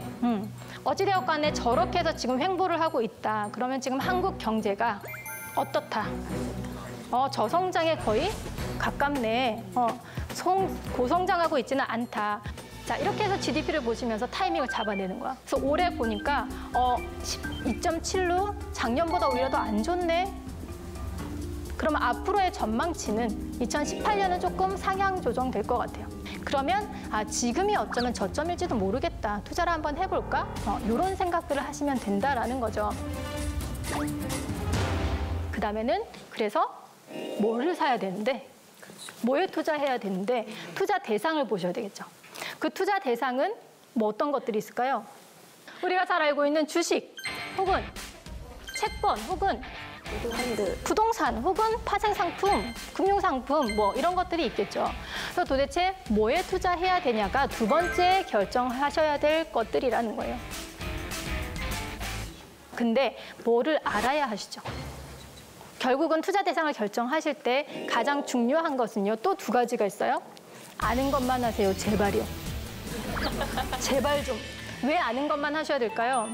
어찌되었 간에 저렇게 해서 지금 횡보를 하고 있다. 그러면 지금 한국 경제가 어떻다? 저성장에 거의 가깝네. 고성장하고 있지는 않다. 자, 이렇게 해서 GDP를 보시면서 타이밍을 잡아내는 거야. 그래서 올해 보니까 2.7로 작년보다 오히려 더 안 좋네. 그러면 앞으로의 전망치는 2018년은 조금 상향 조정될 것 같아요. 그러면 지금이 어쩌면 저점일지도 모르겠다. 투자를 한번 해볼까? 이런 생각들을 하시면 된다라는 거죠. 그다음에는 그래서 뭐를 사야 되는데, 뭐에 투자해야 되는데 투자 대상을 보셔야 되겠죠. 그 투자 대상은 뭐 어떤 것들이 있을까요? 우리가 잘 알고 있는 주식 혹은 채권 혹은 부동산 혹은 파생상품, 금융상품 이런 것들이 있겠죠. 그래서 도대체 뭐에 투자해야 되냐가 두 번째 결정하셔야 될 것들이라는 거예요. 근데 뭐를 알아야 하시죠? 결국은 투자 대상을 결정하실 때 가장 중요한 것은요. 또 두 가지가 있어요. 아는 것만 하세요. 제발요. 제발 좀. 왜 아는 것만 하셔야 될까요?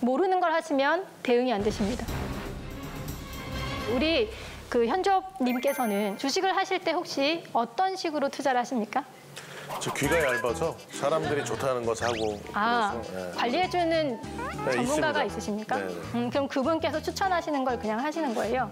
모르는 걸 하시면 대응이 안 되십니다. 우리 그 현주업님께서는 주식을 하실 때 혹시 어떤 식으로 투자를 하십니까? 저 귀가 얇아서 사람들이 좋다는 거 사고. 아, 그래서, 예. 관리해주는 전문가가 있습니다. 있으십니까? 네네. 그럼 그분께서 추천하시는 걸 그냥 하시는 거예요?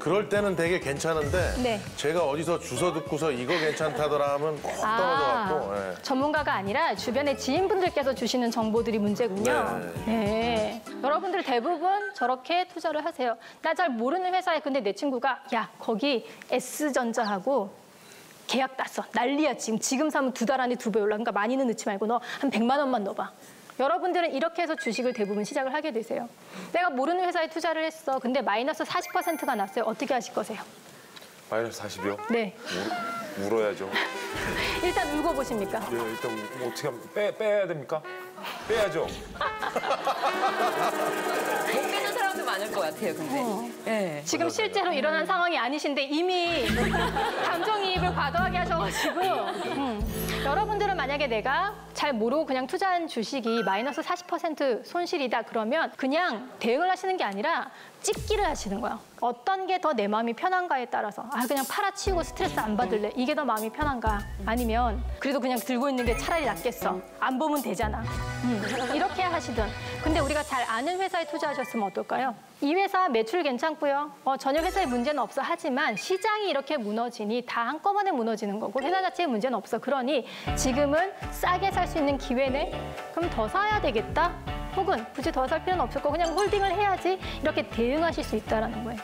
그럴 때는 되게 괜찮은데 네. 제가 어디서 주워 듣고서 이거 괜찮다더라 하면 꼭 떨어져갖고. 예. 전문가가 아니라 주변의 지인분들께서 주시는 정보들이 문제군요. 네. 여러분들 대부분 저렇게 투자를 하세요. 나 잘 모르는 회사에 근데 내 친구가 야 거기 S전자하고 계약 땄어. 난리야 지금. 지금 사면 2달 안에 2배 올라. 그러니까 많이는 넣지 말고 너 한 100만 원만 넣어봐. 여러분들은 이렇게 해서 주식을 대부분 시작을 하게 되세요. 내가 모르는 회사에 투자를 했어. 근데 마이너스 40%가 났어요. 어떻게 하실 거세요? 마이너스 40이요? 네. 울어야죠. 일단 울고 보십니까? 예, 일단 뭐 어떻게 하면 빼야 됩니까? 빼야죠. 못 빼는 사람도 많을 것 같아요, 근데. 네. 지금 실제로 일어난 상황이 아니신데 이미 감정이입을 과도하게 하셔가지고 여러분들은 만약에 내가 잘 모르고 그냥 투자한 주식이 마이너스 40% 손실이다 그러면 그냥 대응을 하시는 게 아니라 찍기를 하시는 거야. 어떤 게 더 내 마음이 편한가에 따라서 그냥 팔아치우고 스트레스 안 받을래? 이게 더 마음이 편한가? 아니면 그래도 그냥 들고 있는 게 차라리 낫겠어. 안 보면 되잖아. 이렇게 하시든. 근데 우리가 잘 아는 회사에 투자하셨으면 어떨까요? 이 회사 매출 괜찮고요. 전혀 회사에 문제는 없어. 하지만 시장이 이렇게 무너지니 다 한꺼번에 무너지는 거고 회사 자체에 문제는 없어. 그러니 지금은 싸게 살 수 있는 기회네? 그럼 더 사야 되겠다? 혹은 굳이 더 살 필요는 없을 거고 그냥 홀딩을 해야지 이렇게 대응하실 수 있다는 거예요.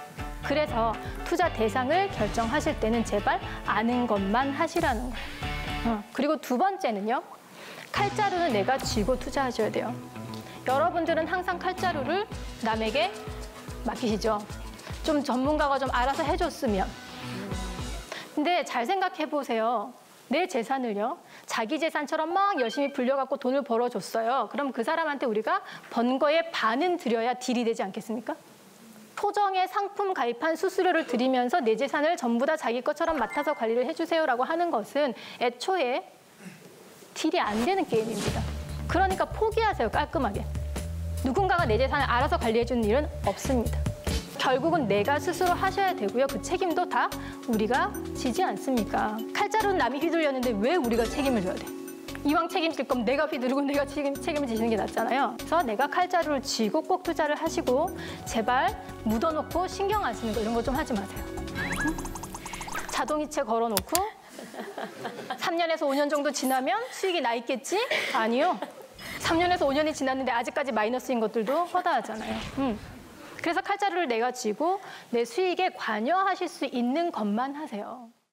그래서 투자 대상을 결정하실 때는 제발 아는 것만 하시라는 거예요. 그리고 두 번째는요. 칼자루는 내가 쥐고 투자하셔야 돼요. 여러분들은 항상 칼자루를 남에게 맡기시죠. 좀 전문가가 좀 알아서 해줬으면. 근데 잘 생각해 보세요. 내 재산을요. 자기 재산처럼 막 열심히 불려갖고 돈을 벌어줬어요. 그럼 그 사람한테 우리가 번 거에 반은 드려야 딜이 되지 않겠습니까? 토정에 상품 가입한 수수료를 드리면서 내 재산을 전부 다 자기 것처럼 맡아서 관리를 해주세요라고 하는 것은 애초에 딜이 안 되는 게임입니다. 그러니까 포기하세요, 깔끔하게. 누군가가 내 재산을 알아서 관리해주는 일은 없습니다. 결국은 내가 스스로 하셔야 되고요. 그 책임도 다 우리가 지지 않습니까? 칼자루는 남이 휘둘렸는데 왜 우리가 책임을 져야 돼? 이왕 책임질 거면 내가 휘두르고 내가 책임을 지는 게 낫잖아요. 그래서 내가 칼자루를 쥐고 꼭 투자를 하시고 제발 묻어놓고 신경 안 쓰는 거 이런 거 좀 하지 마세요. 자동이체 걸어놓고 3년에서 5년 정도 지나면 수익이 나 있겠지? 아니요. 3년에서 5년이 지났는데 아직까지 마이너스인 것들도 허다하잖아요. 그래서 칼자루를 내가 쥐고 내 수익에 관여하실 수 있는 것만 하세요.